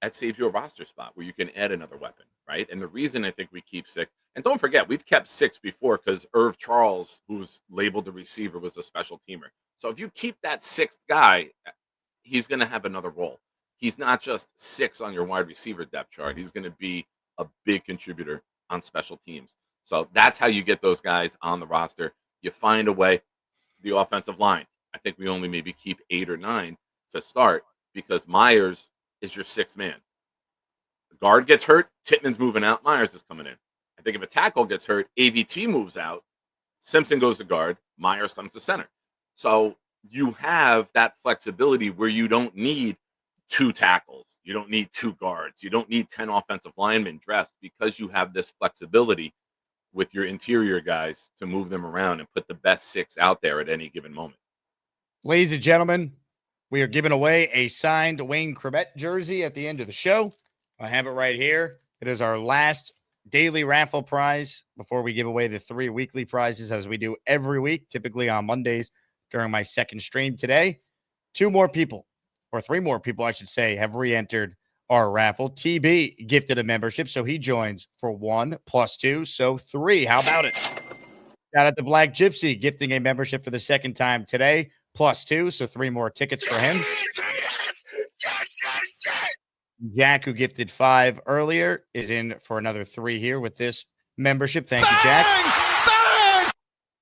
that saves you a roster spot where you can add another weapon, right? And the reason I think we keep 6, and don't forget, we've kept 6 before because Irv Charles, who's labeled the receiver, was a special teamer. So if you keep that 6th guy, he's going to have another role. He's not just 6 on your wide receiver depth chart. He's going to be a big contributor on special teams. So that's how you get those guys on the roster. You find a way. The offensive line, I think we only maybe keep 8 or 9 to start because Myers is your 6th man. The guard gets hurt, Tittman's moving out, Myers is coming in. I think if a tackle gets hurt, AVT moves out, Simpson goes to guard, Myers comes to center. So you have that flexibility where you don't need 2 tackles. You don't need 2 guards. You don't need 10 offensive linemen dressed because you have this flexibility with your interior guys to move them around and put the best 6 out there at any given moment. Ladies and gentlemen, we are giving away a signed Wayne Chrebet jersey at the end of the show. I have it right here. It is our last daily raffle prize before we give away the 3 weekly prizes as we do every week, typically on Mondays during my 2nd stream today. 2 more people, or 3 more people, I should say, have re-entered our raffle. TB gifted a membership, so he joins for 1 + 2, so 3. How about it? Shout out to Black Gypsy gifting a membership for the 2nd time today, +2, so 3 more tickets for him. Jack, who gifted 5 earlier, is in for another 3 here with this membership. Thank you, Jack. Bang!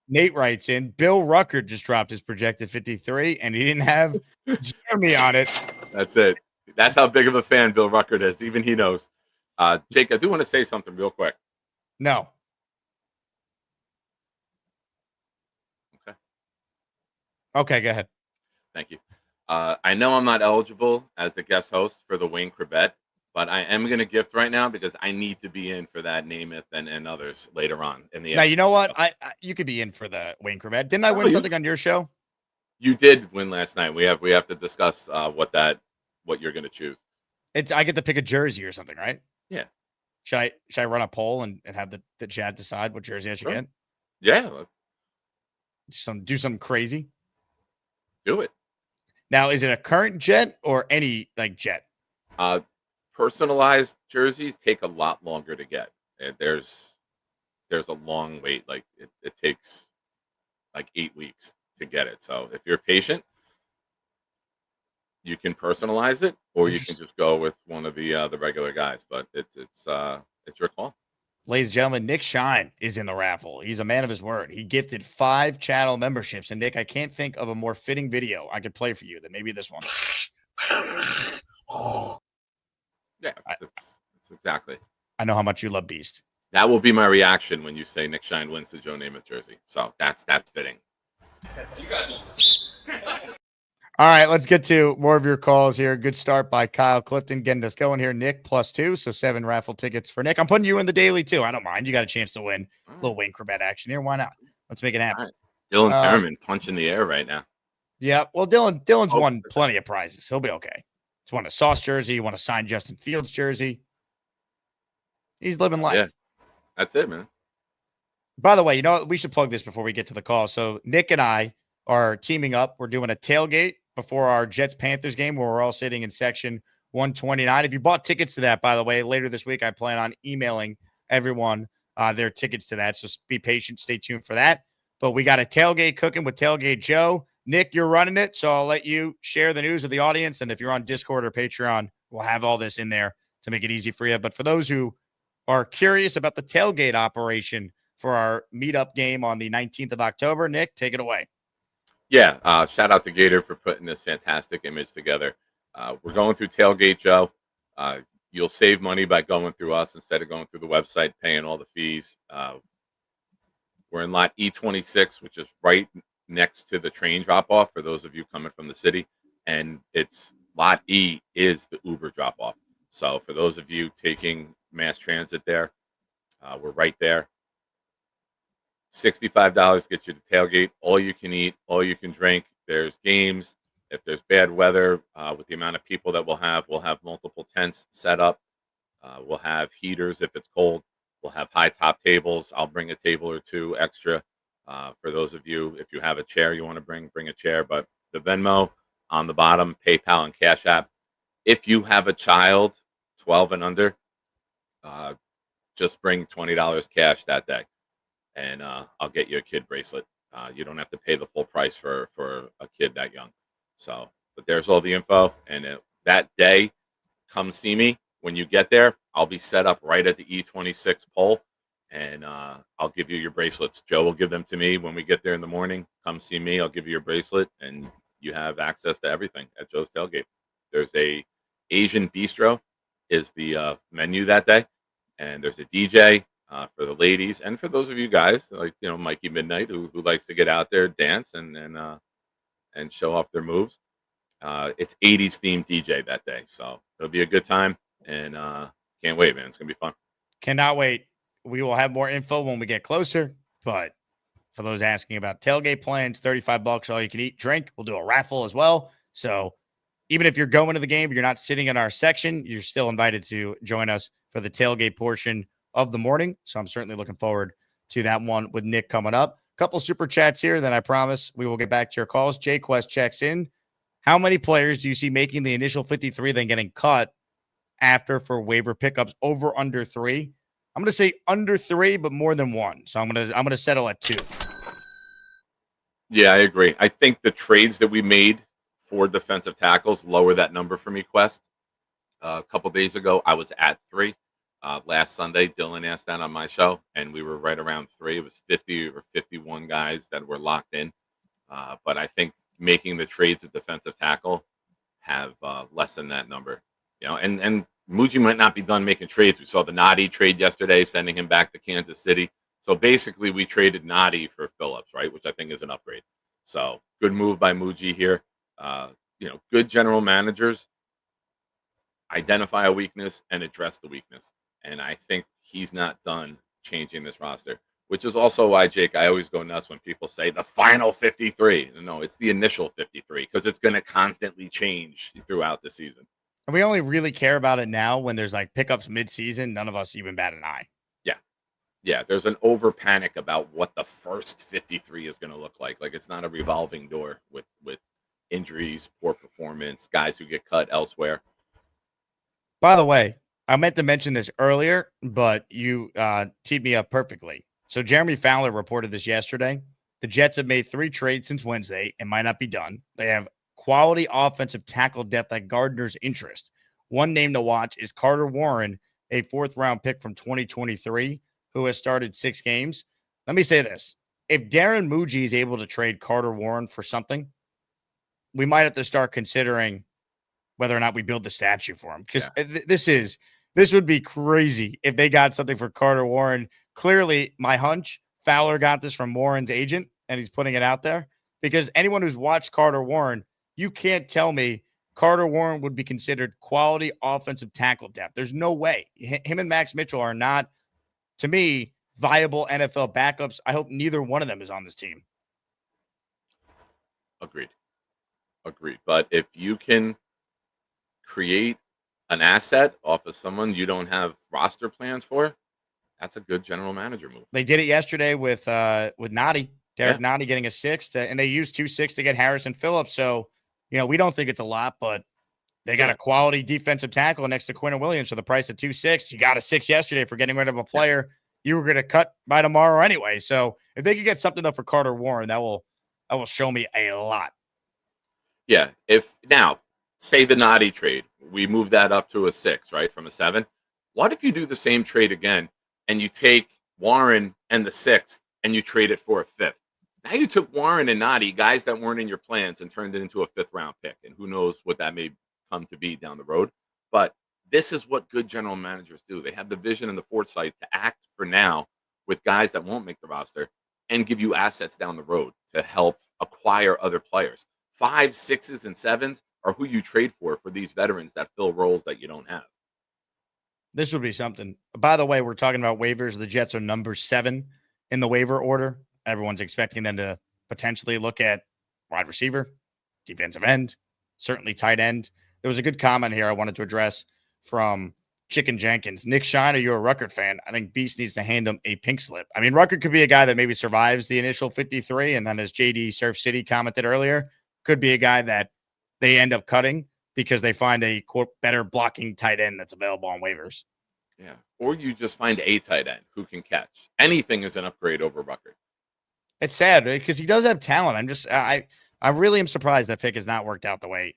Nate writes in, Bill Ruckert just dropped his projected 53, and he didn't have Jeremy on it. That's it. That's how big of a fan Bill Ruckert is. Even he knows. Jake, I do want to say something real quick. No. Okay, go ahead. Thank you. I know I'm not eligible as the guest host for the Wayne Chrebet, but I am going to gift right now because I need to be in for that Namath and others later on in the. Now you know what? You could be in for the Wayne Chrebet. Didn't I win something on your show? You did win last night. We have to discuss what you're going to choose. I get to pick a jersey or something, right? Yeah. Should I run a poll and have the chat decide what jersey I should get? Yeah. Do something crazy. Do it. Now, is it a current Jet or any Jet? Personalized jerseys take a lot longer to get. There's a long wait. It takes 8 weeks to get it. So if you're patient, you can personalize it, or you can just go with one of the regular guys. But it's your call. Ladies and gentlemen, Nick Shine is in the raffle. He's a man of his word. He gifted 5 channel memberships. And Nick, I can't think of a more fitting video I could play for you than maybe this one. Yeah, that's exactly. I know how much you love Beast. That will be my reaction when you say Nick Shine wins the Joe Namath jersey. So that's fitting. You guys All right, let's get to more of your calls here. Good start by Kyle Clifton getting us going here. Nick +2, so 7 raffle tickets for Nick. I'm putting you in the daily too. I don't mind. You got a chance to win. All A right. little win Corbett action here. Why not? Let's make it All happen. right. Dylan Uh, Terman punching the air right now. Yeah, well, Dylan's Oh, won plenty of prizes. He'll be okay. He's won a Sauce jersey. He won a signed Justin Fields jersey. He's living life. yeah, that's it, man. By the way, you know what? We should plug this before we get to the call. So Nick and I are teaming up. We're doing a tailgate before our Jets-Panthers game where we're all sitting in section 129. If you bought tickets to that, by the way, later this week, I plan on emailing everyone their tickets to that. So be patient. Stay tuned for that. But we got a tailgate cooking with Tailgate Joe. Nick, you're running it, so I'll let you share the news with the audience. And if you're on Discord or Patreon, we'll have all this in there to make it easy for you. But for those who are curious about the tailgate operation for our meetup game on the 19th of October, Nick, take it away. Yeah, shout out to Gator for putting this fantastic image together. We're going through Tailgate Joe. You'll save money by going through us instead of going through the website, paying all the fees. We're in lot E26, which is right next to the train drop off for those of you coming from the city. And it's lot E is the Uber drop off. So for those of you taking mass transit there, we're right there. $65 gets you to tailgate, all you can eat, all you can drink. There's games. If there's bad weather, with the amount of people that we'll have multiple tents set up. We'll have heaters if it's cold. We'll have high top tables. I'll bring a table or two extra for those of you. If you have a chair you want to bring a chair. But the Venmo on the bottom, PayPal and Cash App. If you have a child 12 and under, just bring $20 cash that day, and I'll get you a kid bracelet. You don't have to pay the full price for a kid that young. So, but there's all the info. And that day, come see me. When you get there, I'll be set up right at the E26 pole, and I'll give you your bracelets. Joe will give them to me when we get there in the morning. Come see me. I'll give you your bracelet, and you have access to everything at Joe's Tailgate. There's a Asian bistro is the menu that day, and there's a DJ for the ladies and for those of you guys like Mikey Midnight who likes to get out there, dance, and show off their moves. It's 80s themed DJ that day, so it'll be a good time. And can't wait, man. It's gonna be fun. Cannot wait. We will have more info when we get closer. But for those asking about tailgate plans, $35 all you can eat, drink. We'll do a raffle as well. So even if you're going to the game, but you're not sitting in our section, you're still invited to join us for the tailgate portion of the morning. So I'm certainly looking forward to that one with Nick coming up. A couple super chats here, then I promise we will get back to your calls. Jay Quest checks in. How many players do you see making the initial 53, then getting cut after for waiver pickups? Over under 3? I'm going to say under 3, but more than 1. So I'm going to settle at 2. Yeah, I agree. I think the trades that we made for defensive tackles lower that number for me, Quest. A couple days ago, I was at 3. Last Sunday, Dylan asked that on my show, and we were right around 3. It was 50 or 51 guys that were locked in. But I think making the trades at defensive tackle have lessened that number. And Muji might not be done making trades. We saw the Nadi trade yesterday, sending him back to Kansas City. So basically, we traded Nadi for Phillips, right, which I think is an upgrade. So good move by Muji here. Good general managers identify a weakness and address the weakness. And I think he's not done changing this roster, which is also why, Jake, I always go nuts when people say the final 53. No, it's the initial 53 because it's going to constantly change throughout the season. And we only really care about it now when there's like pickups mid-season. None of us even bat an eye. Yeah, there's an over panic about what the first 53 is going to look like. Like it's not a revolving door with injuries, poor performance, guys who get cut elsewhere. By the way, I meant to mention this earlier, but you teed me up perfectly. So Jeremy Fowler reported this yesterday. The Jets have made 3 trades since Wednesday and might not be done. They have quality offensive tackle depth at Gardner's interest. One name to watch is Carter Warren, a 4th-round pick from 2023, who has started 6 games. Let me say this. If Darren Muji is able to trade Carter Warren for something, we might have to start considering whether or not we build the statue for him. Because this would be crazy if they got something for Carter Warren. Clearly, my hunch, Fowler got this from Warren's agent, and he's putting it out there. Because anyone who's watched Carter Warren, You can't tell me Carter Warren would be considered quality offensive tackle depth. There's no way. Him and Max Mitchell are not, to me, viable NFL backups. I hope neither one of them is on this team. Agreed. But if you can create an asset off of someone you don't have roster plans for, that's a good general manager move. They did it yesterday with Noddy, Derek Noddy getting a 6th, and they used 2-6 to get Harrison Phillips. So, we don't think it's a lot, but they got a quality defensive tackle next to Quinn Williams for the price of 2-6. You got a 6 yesterday for getting rid of a player you were going to cut by tomorrow anyway. So if they could get something though for Carter Warren, that will show me a lot. Yeah. If now, say the Noddy trade, we move that up to a 6, right, from a 7. What if you do the same trade again and you take Warren and the 6th and you trade it for a 5th? Now you took Warren and Noddy, guys that weren't in your plans, and turned it into a 5th round pick. And who knows what that may come to be down the road. But this is what good general managers do. They have the vision and the foresight to act for now with guys that won't make the roster and give you assets down the road to help acquire other players. 5s, 6s, and 7s are who you trade for these veterans that fill roles that you don't have. This would be something. By the way, we're talking about waivers. The Jets are number 7 in the waiver order. Everyone's expecting them to potentially look at wide receiver, defensive end, certainly tight end. There was a good comment here I wanted to address from Chicken Jenkins. Nick Shine, are you a Ruckert fan? I think Beast needs to hand him a pink slip. I mean, Ruckert could be a guy that maybe survives the initial 53, and then as JD Surf City commented earlier, could be a guy that they end up cutting because they find a quote better blocking tight end that's available on waivers. Yeah. Or you just find a tight end who can catch. Anything is an upgrade over Ruckert. It's sad because he does have talent. I really am surprised that pick has not worked out the way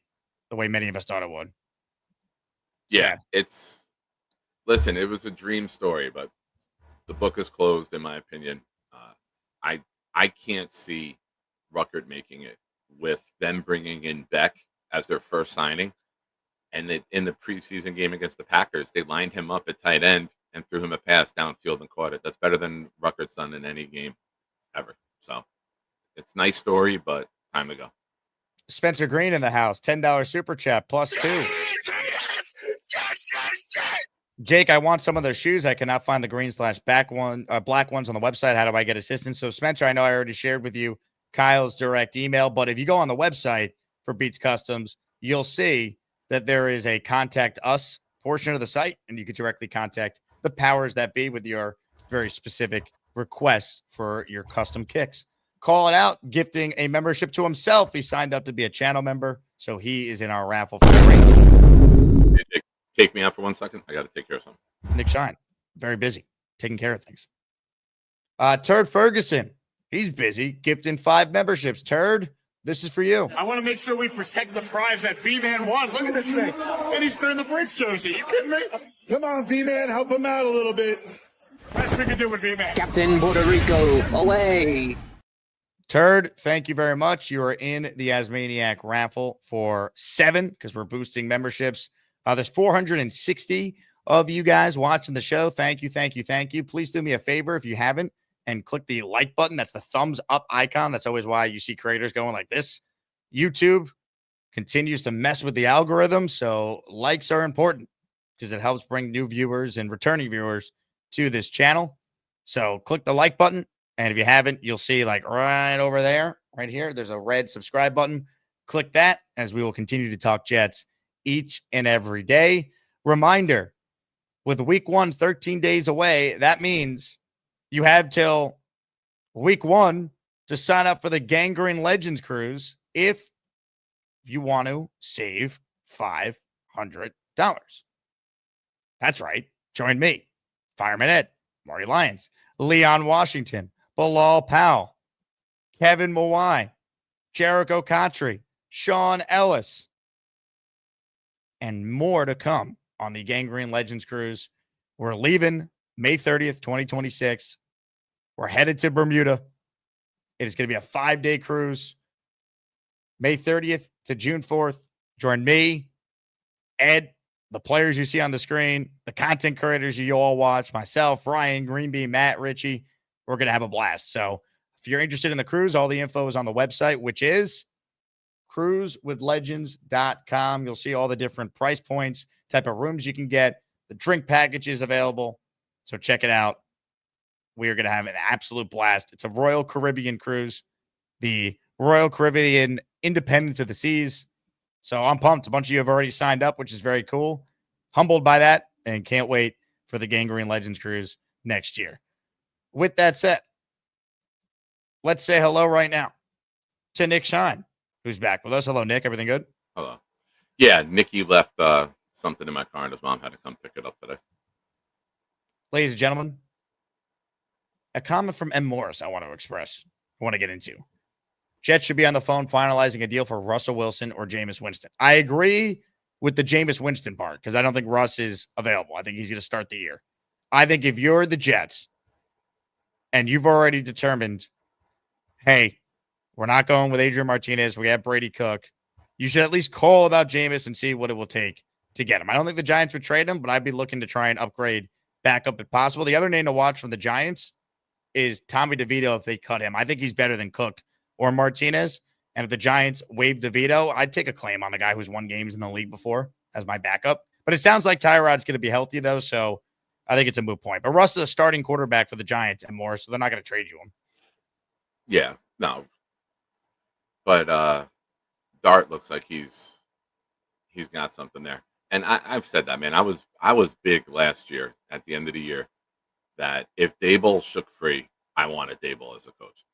many of us thought it would. Yeah, listen, it was a dream story, but the book is closed in my opinion. I can't see Ruckert making it with them bringing in Beck as their first signing. And in the preseason game against the Packers, they lined him up at tight end and threw him a pass downfield and caught it. That's better than Ruckert's done in any game ever. So it's a nice story, but time to go. Spencer Green in the house, $10 super chat +2. Jake, I want some of those shoes. I cannot find the green/black ones on the website. How do I get assistance? So Spencer, I know I already shared with you Kyle's direct email, but if you go on the website for Beats Customs, you'll see that there is a contact us portion of the site, and you can directly contact the powers that be with your very specific requests for your custom kicks. Call it out, gifting a membership to himself. He signed up to be a channel member, so he is in our raffle for free. Take me out for 1 second. I got to take care of something. Nick Shine, very busy, taking care of things. Turd Ferguson, he's busy, gifting 5 memberships. Turd, this is for you. I want to make sure we protect the prize that B-Man won. Look at this thing. And he's wearing the Brits jersey. You kidding me? Come on, B-Man, help him out a little bit. Best we can do with B-Man. Captain Puerto Rico, away. Turd, thank you very much. You are in the Asmaniac raffle for 7 because we're boosting memberships. There's 460 of you guys watching the show. Thank you, thank you, thank you. Please do me a favor if you haven't and click the like button. That's the thumbs up icon. That's always why you see creators going like this. YouTube continues to mess with the algorithm, so likes are important because it helps bring new viewers and returning viewers to this channel. So click the like button. And if you haven't, you'll see like right over there, right here, there's a red subscribe button. Click that as we will continue to talk Jets each and every day. Reminder, with week 1, 13 days away, that means you have till week 1 to sign up for the Gangrene Legends Cruise if you want to save $500. That's right. Join me, Fireman Ed, Marty Lyons, Leon Washington, Bilal Powell, Kevin Mawai, Jericho Contry, Sean Ellis, and more to come on the Gangrene Legends Cruise. We're leaving May 30th, 2026. We're headed to Bermuda. It is going to be a 5-day cruise. May 30th to June 4th. Join me, Ed, the players you see on the screen, the content creators you all watch, myself, Ryan, Greenby, Matt, Richie. We're going to have a blast. So if you're interested in the cruise, all the info is on the website, which is cruisewithlegends.com. You'll see all the different price points, type of rooms you can get, the drink packages available. So check it out. We are going to have an absolute blast. It's a Royal Caribbean cruise, the Royal Caribbean Independence of the Seas. So I'm pumped. A bunch of you have already signed up, which is very cool. Humbled by that and can't wait for the Gangrene Legends cruise next year. With that said, let's say hello right now to Nick Shine, who's back with us. Hello, Nick. Everything good? Hello. Yeah, Nikki left something in my car, and his mom had to come pick it up today. Ladies and gentlemen, a comment from M. Morris I want to express, I want to get into. Jets should be on the phone finalizing a deal for Russell Wilson or Jameis Winston. I agree with the Jameis Winston part because I don't think Russ is available. I think he's going to start the year. I think if you're the Jets and you've already determined, hey, we're not going with Adrian Martinez, we have Brady Cook, you should at least call about Jameis and see what it will take to get him. I don't think the Giants would trade him, but I'd be looking to try and upgrade back up if possible. The other name to watch from the Giants is Tommy DeVito if they cut him. I think he's better than Cook or Martinez. And if the Giants waive DeVito, I'd take a claim on a guy who's won games in the league before as my backup. But it sounds like Tyrod's going to be healthy, though, so I think it's a moot point. But Russ is a starting quarterback for the Giants and more, so they're not going to trade you him. Yeah, no. But Dart looks like he's got something there. And I've said that, man. I was big last year at the end of the year that if Daboll shook free, I wanted Daboll as a coach.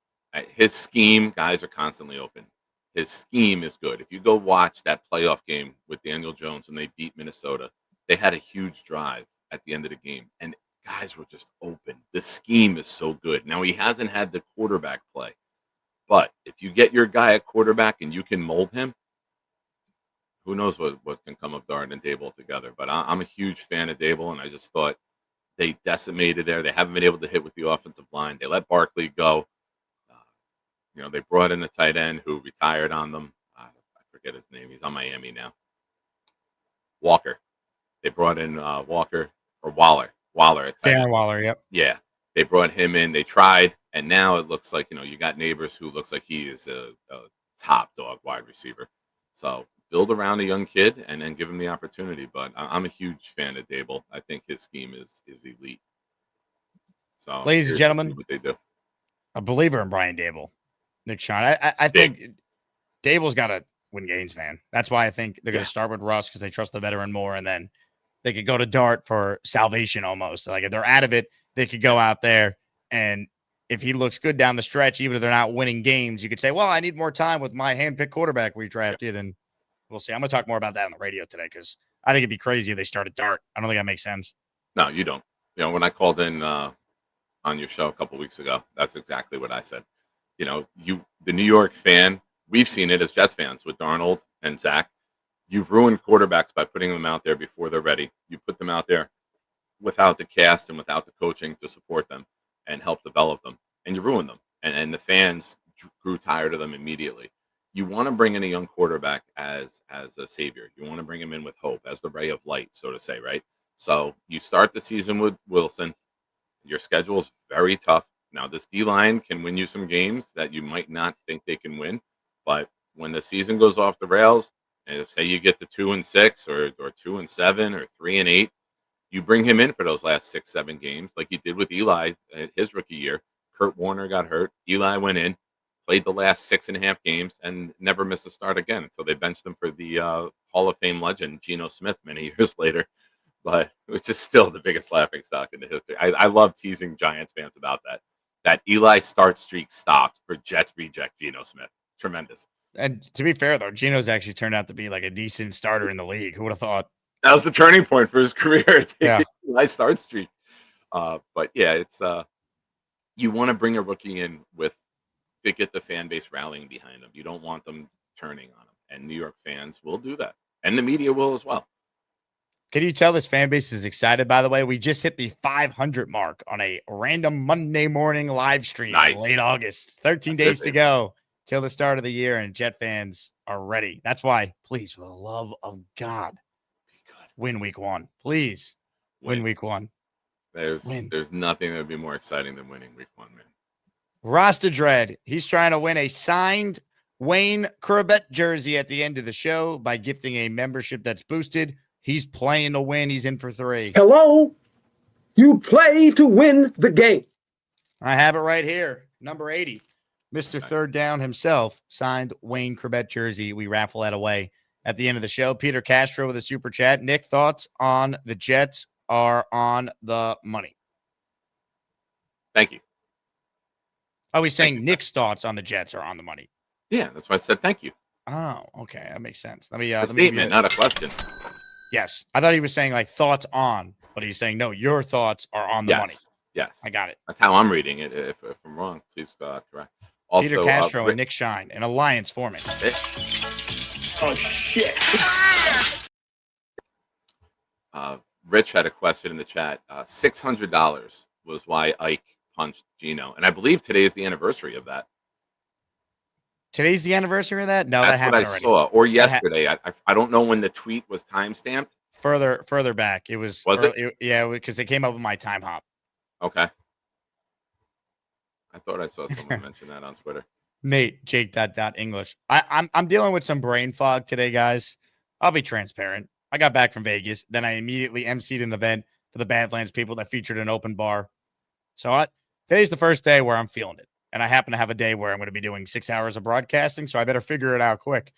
His scheme, guys are constantly open. His scheme is good. If you go watch that playoff game with Daniel Jones when they beat Minnesota, they had a huge drive at the end of the game, and guys were just open. The scheme is so good. Now, he hasn't had the quarterback play, but if you get your guy at quarterback and you can mold him, who knows what can come of Dart and Daboll together. But I'm a huge fan of Daboll, and I just thought they decimated there. They haven't been able to hit with the offensive line. They let Barkley go. They brought in a tight end who retired on them. I forget his name. He's on Miami now. Walker. They brought in Walker or Waller. Waller at tight Darren end. Waller, yep. Yeah. They brought him in. They tried, and now it looks like, you got Neighbors who looks like he is a top dog wide receiver. So build around a young kid and then give him the opportunity. But I'm a huge fan of Daboll. I think his scheme is elite. So, ladies and gentlemen, what they do. A believer in Brian Daboll. Nick Sean. I think Daboll's got to win games, man. That's why I think they're going to start with Russ because they trust the veteran more, and then they could go to Dart for salvation almost. Like if they're out of it, they could go out there, and if he looks good down the stretch, even if they're not winning games, you could say, well, I need more time with my handpicked quarterback we drafted, and we'll see. I'm going to talk more about that on the radio today because I think it'd be crazy if they started Dart. I don't think that makes sense. No, you don't. When I called in on your show a couple weeks ago, that's exactly what I said. The New York fan, we've seen it as Jets fans with Darnold and Zach. You've ruined quarterbacks by putting them out there before they're ready. You put them out there without the cast and without the coaching to support them and help develop them, and you ruin them. And the fans grew tired of them immediately. You want to bring in a young quarterback as a savior. You want to bring him in with hope, as the ray of light, so to say, right? So you start the season with Wilson. Your schedule is very tough. Now, this D-line can win you some games that you might not think they can win. But when the season goes off the rails, and say you get to 2-6 or 2-7 or 3-8, you bring him in for those last 6-7 games like you did with Eli his rookie year. Kurt Warner got hurt. Eli went in, played the last 6.5 games, and never missed a start again until they benched him for the Hall of Fame legend, Geno Smith, many years later. But it's just still the biggest laughingstock in the history. I love teasing Giants fans about that. That Eli start streak stopped for Jets reject Geno Smith. Tremendous. And to be fair, though, Geno's actually turned out to be like a decent starter in the league. Who would have thought? That was the turning point for his career. Yeah. Eli start streak. But yeah, it's you want to bring a rookie in to get the fan base rallying behind them. You don't want them turning on them. And New York fans will do that. And the media will as well. Can you tell this fan base is excited, by the way? We just hit the 500 mark on a random Monday morning live stream in late August. 13 days to go till the start of the year, and Jet fans are ready. That's why, please, for the love of God, win week one. Please win week one. There's nothing that would be more exciting than winning week one, man. Rasta Dread, he's trying to win a signed Wayne Corbett jersey at the end of the show by gifting a membership that's boosted. He's playing to win. He's in for 3. Hello? You play to win the game. I have it right here. Number 80. Mr. Third Down himself signed Wayne Corbett jersey. We raffle that away at the end of the show. Peter Castro with a super chat. Nick, thoughts on the Jets are on the money. Thank you. Oh, he's saying Nick's thoughts on the Jets are on the money. Yeah, that's why I said thank you. Oh, okay. That makes sense. Let me A statement, not a question. Yes. I thought he was saying like thoughts on, but he's saying, no, your thoughts are on the money. Yes. I got it. That's how I'm reading it. If I'm wrong, please correct. Also, Peter Castro and Nick Shine, an alliance forming. Oh, shit. Rich had a question in the chat. $600 was why Ike punched Gino. And I believe today is the anniversary of that. Today's the anniversary of that? No, That's that happened what I already. saw. Or yesterday. I don't know when the tweet was time-stamped. Further back. It was it? Yeah, because it came up with my time hop. Okay. I thought I saw someone mention that on Twitter. Nate, Jake, English. I'm dealing with some brain fog today, guys. I'll be transparent. I got back from Vegas. Then I immediately emceed an event for the Badlands people that featured an open bar. So today's the first day where I'm feeling it. And I happen to have a day where I'm going to be doing 6 hours of broadcasting, so I better figure it out quick.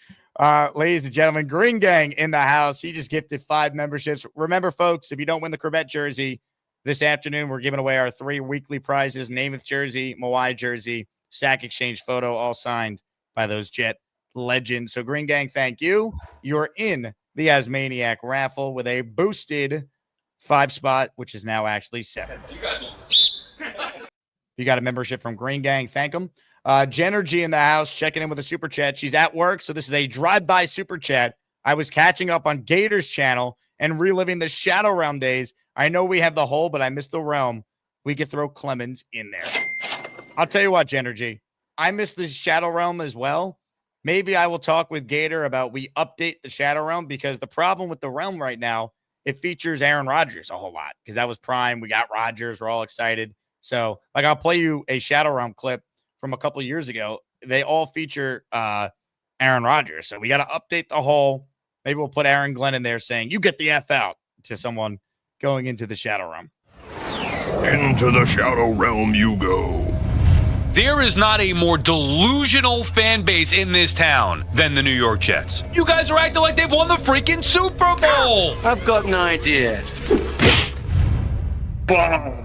Ladies and gentlemen, Green Gang in the house. He just gifted 5 memberships. Remember, folks, if you don't win the Corbett jersey, this afternoon we're giving away our 3 weekly prizes, Namath jersey, Mawai jersey, Sack Exchange photo, all signed by those Jet legends. So Green Gang, thank you. You're in the Asmaniac raffle with a boosted 5 spot, which is now actually 7. You got a membership from Green Gang. Thank them. Genergy in the house checking in with a super chat. She's at work, so this is a drive-by super chat. I was catching up on Gator's channel and reliving the Shadow Realm days. I know we have the hole, but I missed the realm. We could throw Clemens in there. I'll tell you what, Genergy. I miss the Shadow Realm as well. Maybe I will talk with Gator about we update the Shadow Realm, because the problem with the realm right now, it features Aaron Rodgers a whole lot, because that was Prime. We got Rodgers. We're all excited. So, like, I'll play you a Shadow Realm clip from a couple of years ago. They all feature Aaron Rodgers. So we got to update the whole. Maybe we'll put Aaron Glenn in there saying, you get the F out to someone going into the Shadow Realm. Into the Shadow Realm you go. There is not a more delusional fan base in this town than the New York Jets. You guys are acting like they've won the freaking Super Bowl. I've got an idea. Boom.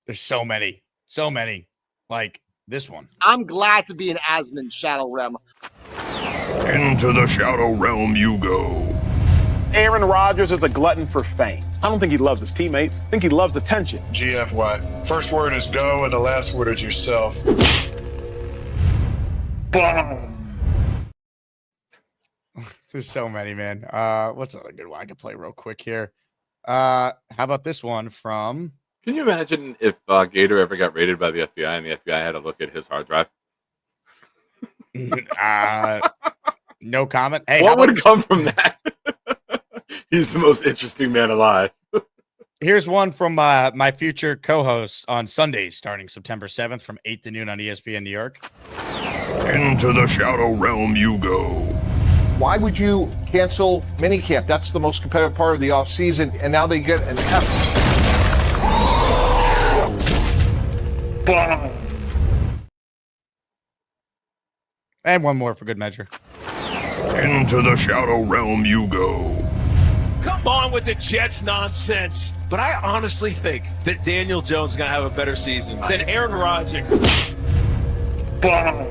There's so many. Like this one. I'm glad to be in Asman's Shadow Realm. Into the Shadow Realm you go. Aaron Rodgers is a glutton for fame. I don't think he loves his teammates. I think he loves attention. GF what? First word is go and the last word is yourself. Boom. There's so many, man. What's another good one I can play real quick here? How about this one from... Can you imagine if Gator ever got raided by the FBI and the FBI had to look at his hard drive? No comment. Hey, what would come from that? He's the most interesting man alive. Here's one from my future co-hosts on Sundays starting September 7th from 8 to noon on ESPN New York. Into the Shadow Realm you go. Why would you cancel minicamp? That's the most competitive part of the offseason, and now they get an F. Boom. And one more for good measure. Into the Shadow Realm you go. Come on with the Jets nonsense. But I honestly think that Daniel Jones is going to have a better season than Aaron Rodgers. Boom.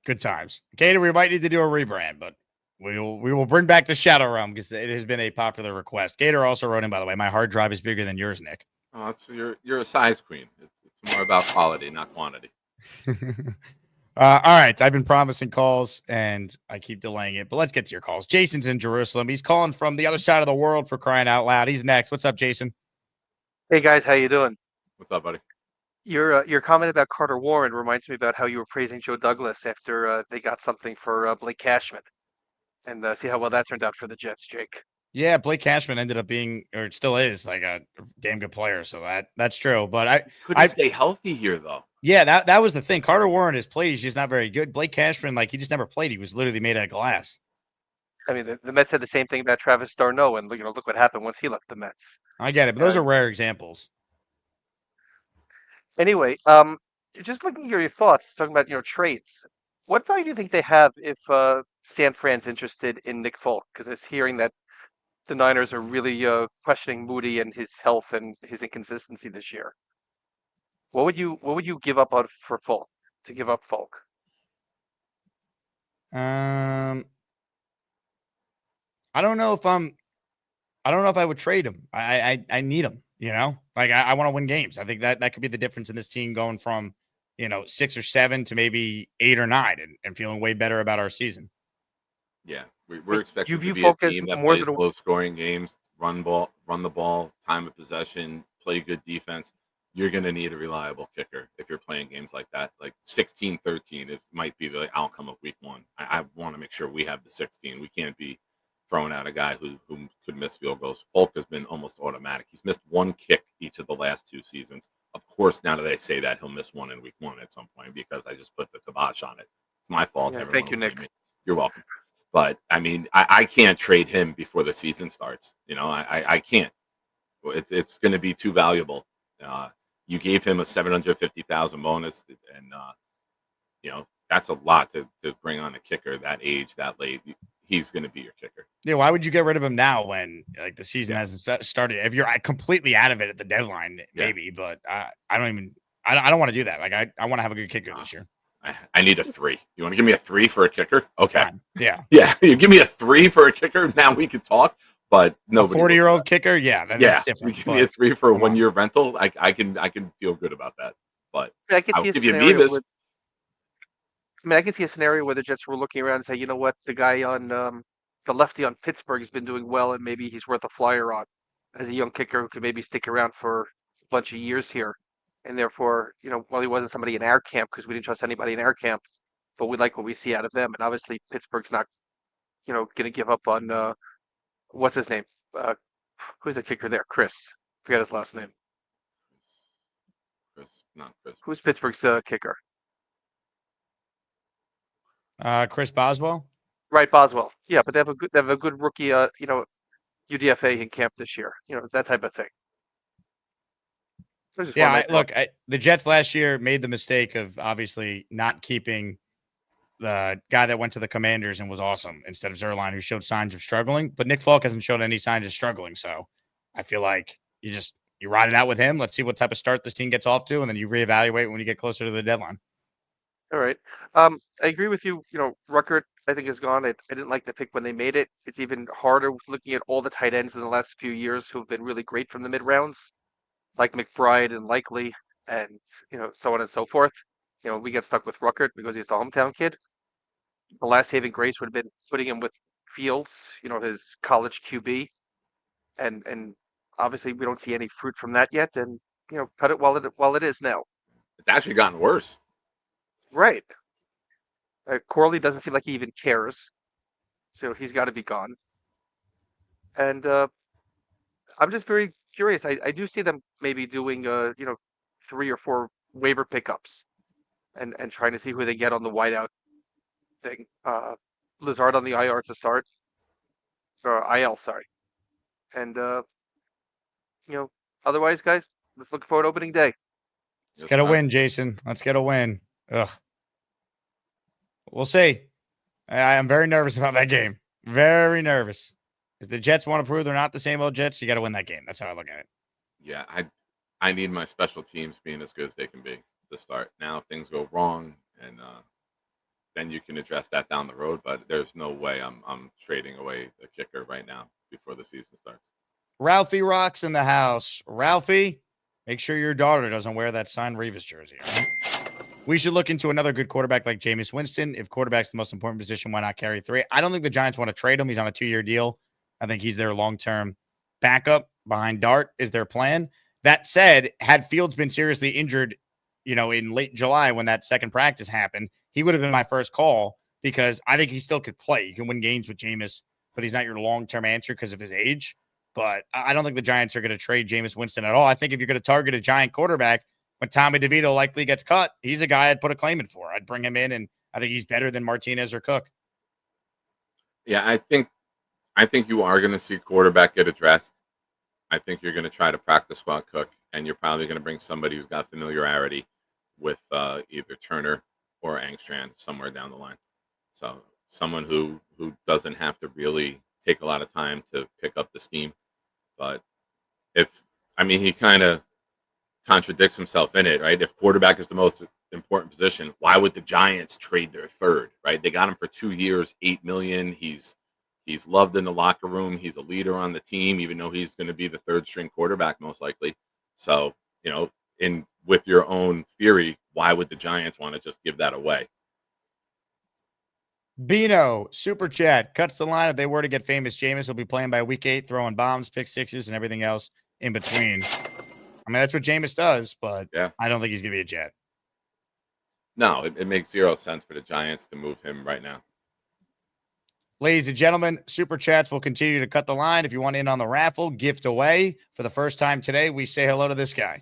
Good times. Gator, we might need to do a rebrand, but we will bring back the Shadow Realm because it has been a popular request. Gator also wrote in, by the way, my hard drive is bigger than yours, Nick. Oh, you're a size queen. It's more about quality, not quantity. All right. I've been promising calls, and I keep delaying it, but let's get to your calls. Jason's in Jerusalem. He's calling from the other side of the world, for crying out loud. He's next. What's up, Jason? Hey, guys. How you doing? What's up, buddy? Your comment about Carter Warren reminds me about how you were praising Joe Douglas after they got something for Blake Cashman. And see how well that turned out for the Jets, Jake. Yeah, Blake Cashman ended up being, or still is, like a damn good player. So that's true. But couldn't stay healthy here, though. Yeah, that was the thing. Carter Warren has played. He's just not very good. Blake Cashman, like, he just never played. He was literally made out of glass. I mean, the Mets said the same thing about Travis d'Arnaud, and look what happened once he left the Mets. I get it, but those are rare examples. Anyway, just looking at your thoughts, talking about trades. What value do you think they have if San Fran's interested in Nick Folk? Because it's hearing that the Niners are really questioning Moody and his health and his inconsistency this year. What would you give up on for Folk to give up Folk? I don't know if I would trade him. I need him, Like I want to win games. I think that could be the difference in this team going from, 6 or 7 to maybe 8 or 9 and feeling way better about our season. Yeah, we're expecting to be a Folk as team that more plays than low scoring games, run the ball, time of possession, play good defense. You're going to need a reliable kicker if you're playing games like that. Like 16-13 might be the outcome of week 1. I want to make sure we have the 16. We can't be throwing out a guy who could miss field goals. Folk has been almost automatic. He's missed 1 kick each of the last 2 seasons. Of course, now that I say that, he'll miss 1 in week 1 at some point because I just put the kibosh on it. It's my fault. Yeah, thank you, Nick. You're welcome. But I mean, I can't trade him before the season starts. I can't. It's going to be too valuable. You gave him a $750,000 bonus, and that's a lot to bring on a kicker that age, that late. He's going to be your kicker. Yeah, why would you get rid of him now when the season hasn't started? If you're completely out of it at the deadline, maybe. But I don't want to do that. Like I want to have a good kicker this year. I need a 3. You want to give me a 3 for a kicker? Okay. Yeah. Yeah. You give me a 3 for a kicker. Now we can talk. But no, 40-year-old kicker, that's different. You give me a 3 for a 1-year rental. I can feel good about that. But I can see I'll a give you scenario Mevis. I can see a scenario where the Jets were looking around and say, you know what, the guy on the lefty on Pittsburgh has been doing well, and maybe he's worth a flyer on as a young kicker who could maybe stick around for a bunch of years here. And therefore, while he wasn't somebody in our camp because we didn't trust anybody in our camp, but we like what we see out of them. And obviously, Pittsburgh's not, going to give up on what's his name? Who's the kicker there? Chris. Forget his last name. Not Chris. Who's Pittsburgh's kicker? Chris Boswell. Right, Boswell. Yeah, but they have a good rookie, UDFA in camp this year. That type of thing. Yeah, the Jets last year made the mistake of obviously not keeping the guy that went to the Commanders and was awesome instead of Zerline, who showed signs of struggling. But Nick Folk hasn't shown any signs of struggling, so I feel like you ride it out with him. Let's see what type of start this team gets off to, and then you reevaluate when you get closer to the deadline. All right. I agree with you. Ruckert, I think, is gone. I didn't like the pick when they made it. It's even harder looking at all the tight ends in the last few years who have been really great from the mid rounds, like McBride and Likely, and so on and so forth. We get stuck with Ruckert because he's the hometown kid. The last saving grace would have been putting him with Fields, his college QB, and obviously we don't see any fruit from that yet. And cut it while it is now. It's actually gotten worse. Right. Corley doesn't seem like he even cares, so he's got to be gone. And I'm just very curious. I do see them maybe doing 3 or 4 waiver pickups, and trying to see who they get on the wideout thing. Lazard on the IR to start, or IL, sorry. And otherwise, guys, let's look forward to opening day. Let's get a win, Jason. Let's get a win. Ugh. We'll see. I am very nervous about that game. Very nervous. If the Jets want to prove they're not the same old Jets, you got to win that game. That's how I look at it. Yeah, I need my special teams being as good as they can be to start. Now, if things go wrong, and then you can address that down the road. But there's no way I'm trading away a kicker right now before the season starts. Ralphie Rocks in the house. Ralphie, make sure your daughter doesn't wear that signed Revis jersey. Right? We should look into another good quarterback like Jameis Winston. If quarterback's the most important position, why not carry 3? I don't think the Giants want to trade him. He's on a 2-year deal. I think he's their long-term backup behind Dart is their plan. That said, had Fields been seriously injured, in late July when that second practice happened, he would have been my first call because I think he still could play. You can win games with Jameis, but he's not your long-term answer because of his age. But I don't think the Giants are going to trade Jameis Winston at all. I think if you're going to target a Giant quarterback, when Tommy DeVito likely gets cut, he's a guy I'd put a claim in for. I'd bring him in, and I think he's better than Martinez or Cook. Yeah, I think you are going to see quarterback get addressed. I think you're going to try to practice squad Cook, and you're probably going to bring somebody who's got familiarity with either Turner or Angstrand somewhere down the line. So someone who doesn't have to really take a lot of time to pick up the scheme. But he kind of contradicts himself in it, right? If quarterback is the most important position, why would the Giants trade their third, right? They got him for 2 years, $8 million. He's loved in the locker room. He's a leader on the team, even though he's going to be the third string quarterback most likely. So, with your own theory, why would the Giants want to just give that away? Bino, super chat, cuts the line. If they were to get famous, Jameis will be playing by week 8, throwing bombs, pick sixes, and everything else in between. I mean, that's what Jameis does, but yeah. I don't think he's going to be a Jet. No, it makes zero sense for the Giants to move him right now. Ladies and gentlemen, super chats will continue to cut the line. If you want in on the raffle, gift away. For the first time today, we say hello to this guy.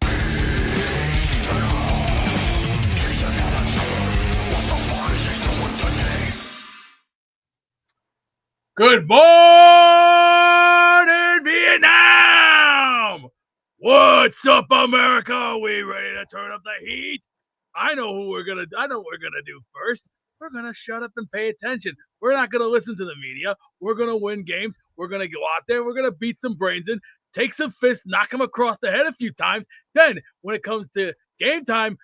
Good morning, Vietnam! What's up, America? Are we ready to turn up the heat? I know what we're gonna do first. We're gonna shut up and pay attention. We're not gonna listen to the media. We're gonna win games. We're gonna go out there. We're gonna beat some brains in, take some fists, knock them across the head a few times. Then, when it comes to game time,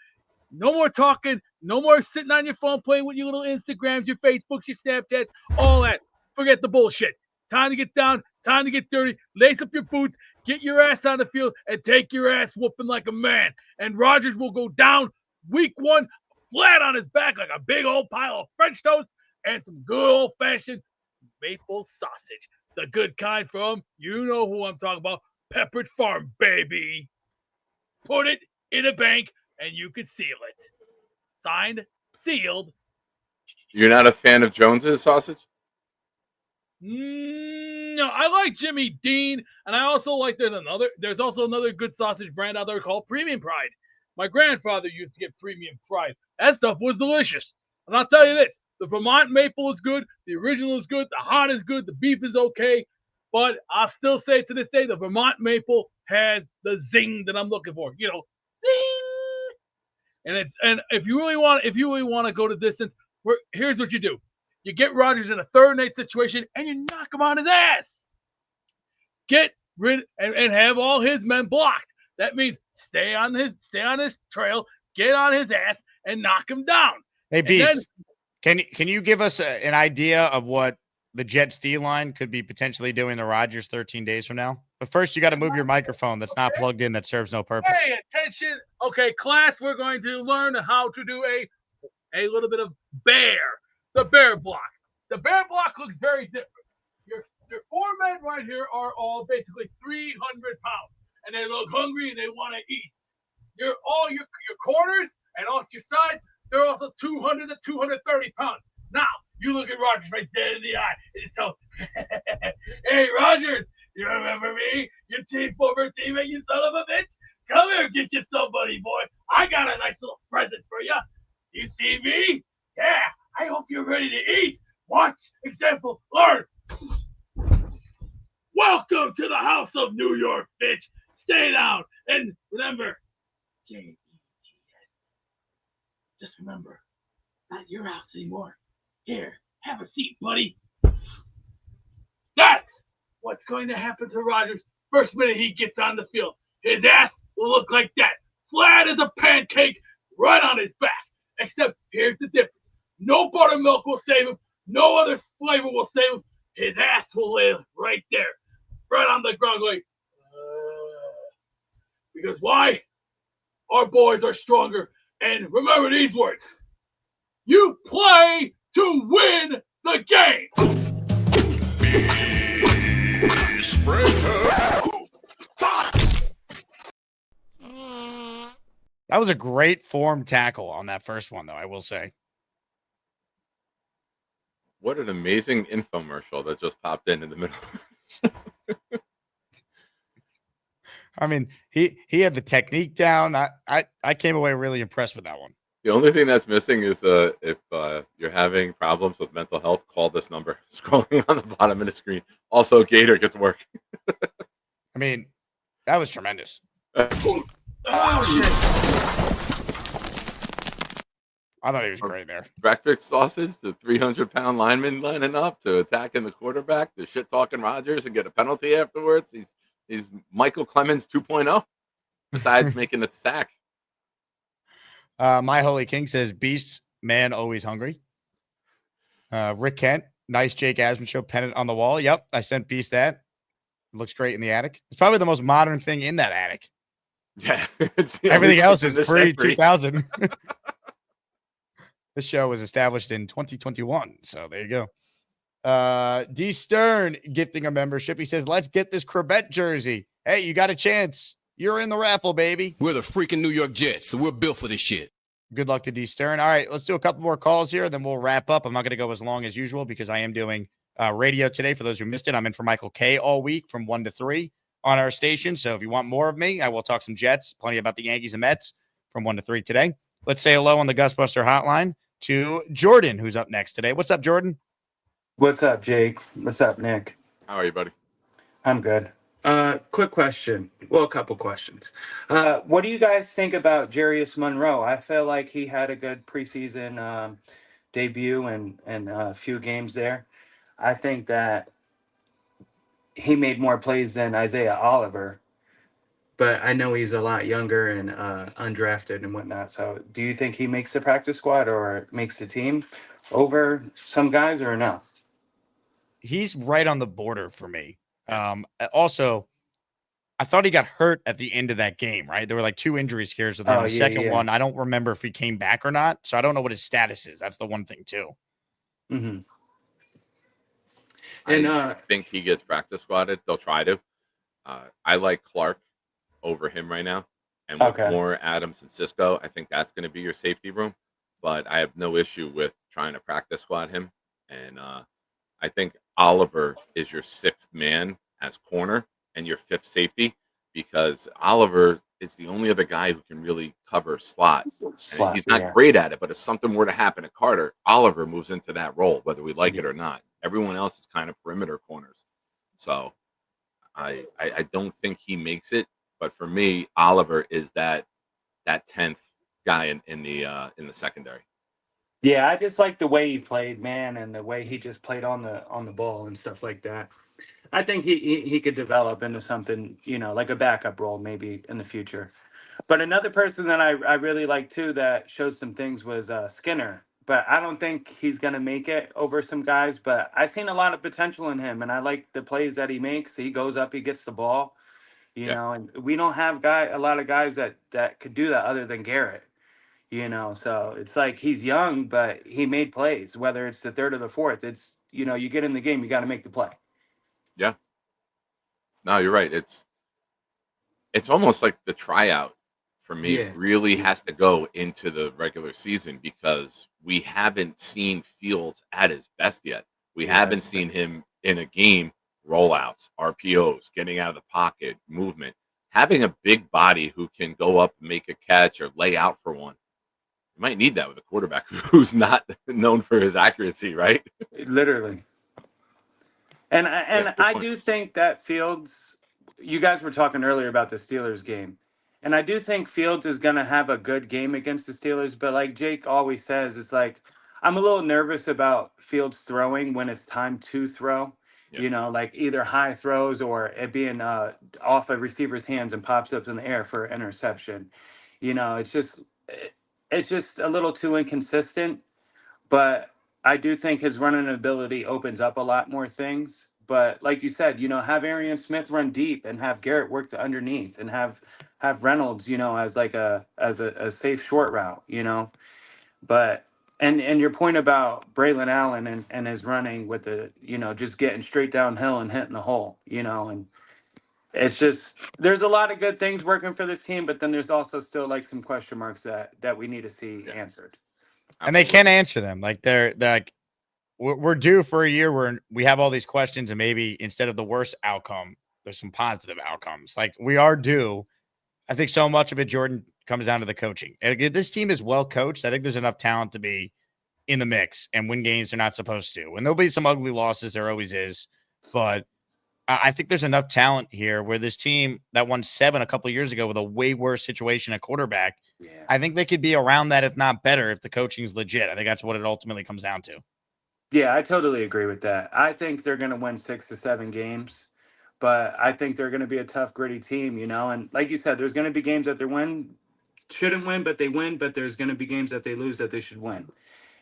no more talking. No more sitting on your phone playing with your little Instagrams, your Facebooks, your Snapchats, all that. Forget the bullshit. Time to get down. Time to get dirty. Lace up your boots. Get your ass on the field and take your ass whooping like a man. And Rodgers will go down week 1 flat on his back like a big old pile of French toast and some good old-fashioned maple sausage. The good kind from, you know who I'm talking about, Peppered Farm, baby. Put it in a bank and you can seal it. Signed, sealed. You're not a fan of Jones's sausage? No, I like Jimmy Dean, and I also like there's also another good sausage brand out there called Premium Pride. My grandfather used to get Premium Pride. That stuff was delicious. And I'll tell you this, the Vermont maple is good, the original is good, the hot is good, the beef is okay, but I'll still say to this day, the Vermont maple has the zing that I'm looking for. Zing! And if you really want to go to distance, here's what you do. You get Rodgers in a 3rd and 8 situation, and you knock him on his ass. Get rid and have all his men blocked. That means stay on his trail, get on his ass, and knock him down. Hey, Beast, can you give us an idea of what the Jets D-line could be potentially doing to Rodgers 13 days from now? But first, you got to move your microphone that's not plugged in that serves no purpose. Hey, attention. Okay, class, we're going to learn how to do a little bit of bear. The bear block. The bear block looks very different. Your 4 men right here are all basically 300 pounds, and they look hungry and they want to eat. Your corners and also your sides, they're also 200 to 230 pounds. Now, you look at Rodgers right dead in the eye and just tell, hey, Rodgers, you remember me? Your former teammate, you son of a bitch? Come here and get you somebody, boy. I got a nice little present for you. You see me? Yeah, I hope you're ready to eat. Watch, example, learn. Welcome to the house of New York, bitch. Stay down. And remember, J-E-T-S. Just remember, not your house anymore. Here, have a seat, buddy. That's what's going to happen to Rodgers first minute he gets on the field. His ass will look like that. Flat as a pancake, right on his back. Except, here's the difference. No buttermilk will save him. No other flavor will save him. His ass will lay right there. Right on the ground going, because why? Our boys are stronger. And remember these words. You play to win the game. That was a great form tackle on that first one, though, I will say. What an amazing infomercial that just popped in the middle. I mean, he had the technique down. I came away really impressed with that one. The only thing that's missing is if you're having problems with mental health, call this number scrolling on the bottom of the screen. Also, Gator gets work. I mean, that was tremendous. Oh, shit. I thought he was great there. Breakfast sausage, the 300-pound lineman lining up to attacking the quarterback, to shit-talking Rodgers and get a penalty afterwards. He's Michael Clemens 2.0, besides making the sack. My Holy King says, Beast, man, always hungry. Rick Kent, nice Jake Asman show pennant on the wall. Yep, I sent Beast that. It looks great in the attic. It's probably the most modern thing in that attic. Yeah. Everything else is pre-2000. This show was established in 2021. So there you go. D Stern gifting a membership. He says, let's get this Corbett jersey. Hey, you got a chance. You're in the raffle, baby. We're the freaking New York Jets, so we're built for this shit. Good luck to D Stern. All right, let's do a couple more calls here, then we'll wrap up. I'm not going to go as long as usual because I am doing radio today. For those who missed it, I'm in for Michael K all week from 1 to 3 on our station. So if you want more of me, I will talk some Jets, plenty about the Yankees and Mets from 1 to 3 today. Let's say hello on the Gusbuster hotline to Jordan, who's up next today. What's up, Jordan? What's up, Jake? What's up, Nick? How are you, buddy? I'm good. Quick question. Well, a couple questions. What do you guys think about Jarius Monroe? I feel like he had a good preseason debut and a few games there. I think that he made more plays than Isaiah Oliver, but I know he's a lot younger and undrafted and whatnot. So do you think he makes the practice squad or makes the team over some guys or no? He's right on the border for me. Also, I thought he got hurt at the end of that game, right? There were like 2 injury scares with him. The second one, I don't remember if he came back or not. So I don't know what his status is. That's the one thing too. Mm-hmm. And I think he gets practice squatted. They'll try to. I like Clark over him right now. And with more Adams and Cisco, I think that's going to be your safety room. But I have no issue with trying to practice squad him. And I think Oliver is your 6th man as corner and your 5th safety, because Oliver is the only other guy who can really cover slots. And he's not great at it, but if something were to happen to Carter, Oliver moves into that role, whether we like it or not. Everyone else is kind of perimeter corners. So I don't think he makes it, but for me, Oliver is that 10th guy in the secondary. Yeah, I just like the way he played, man, and the way he just played on the ball and stuff like that. I think he could develop into something, like a backup role maybe in the future. But another person that I really like too that showed some things was Skinner. But I don't think he's going to make it over some guys. But I've seen a lot of potential in him, and I like the plays that he makes. He goes up, he gets the ball, know, and we don't have a lot of guys that could do that other than Garrett. So it's like he's young, but he made plays, whether it's the 3rd or the 4th. It's, you get in the game, you got to make the play. Yeah. No, you're right. It's almost like the tryout for me really has to go into the regular season, because we haven't seen Fields at his best yet. We haven't seen him in a game, rollouts, RPOs, getting out of the pocket, movement. Having a big body who can go up and make a catch or lay out for one. You might need that with a quarterback who's not known for his accuracy, right? Literally. And I do think that Fields, you guys were talking earlier about the Steelers game, and I do think Fields is going to have a good game against the Steelers, but like Jake always says, it's like, I'm a little nervous about Fields throwing when it's time to throw, like either high throws or it being off a receiver's hands and pops up in the air for interception. It's just a little too inconsistent, but I do think his running ability opens up a lot more things. But like you said, have Arian Smith run deep and have Garrett work the underneath and have Reynolds, as like a safe short route, But and your point about Braylon Allen and his running with the, just getting straight downhill and hitting the hole, and it's just, there's a lot of good things working for this team, but then there's also still like some question marks that we need to see answered. And they can't answer them. Like they're like, we're due for a year where we have all these questions, and maybe instead of the worst outcome, there's some positive outcomes. Like we are due. I think so much of it, Jordan, comes down to the coaching. This team is well coached. I think there's enough talent to be in the mix and win games they're not supposed to. And there'll be some ugly losses. There always is. But I think there's enough talent here where this team that won 7 a couple of years ago with a way worse situation at quarterback, I think they could be around that, if not better, if the coaching is legit. I think that's what it ultimately comes down to. Yeah, I totally agree with that. I think they're going to win 6 to 7 games, but I think they're going to be a tough, gritty team, you know. And like you said, there's going to be games that they shouldn't win, but they win. But there's going to be games that they lose that they should win.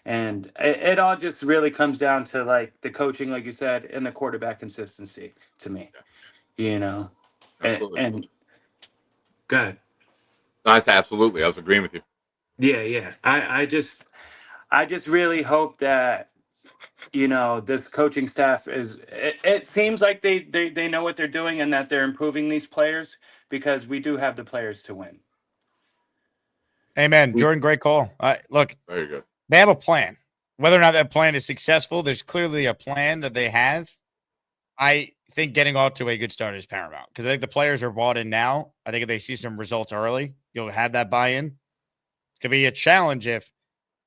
And it all just really comes down to like the coaching, like you said, and the quarterback consistency to me, you know. And go ahead. Nice, absolutely. I was agreeing with you. Yeah. I just really hope that, you know, this coaching staff it seems like they know what they're doing and that they're improving these players because we do have the players to win. Amen. Jordan, great call. Look, very good. They have a plan. Whether or not that plan is successful, there's clearly a plan that they have. I think getting off to a good start is paramount because I think the players are bought in now. I think if they see some results early, you'll have that buy-in. It could be a challenge if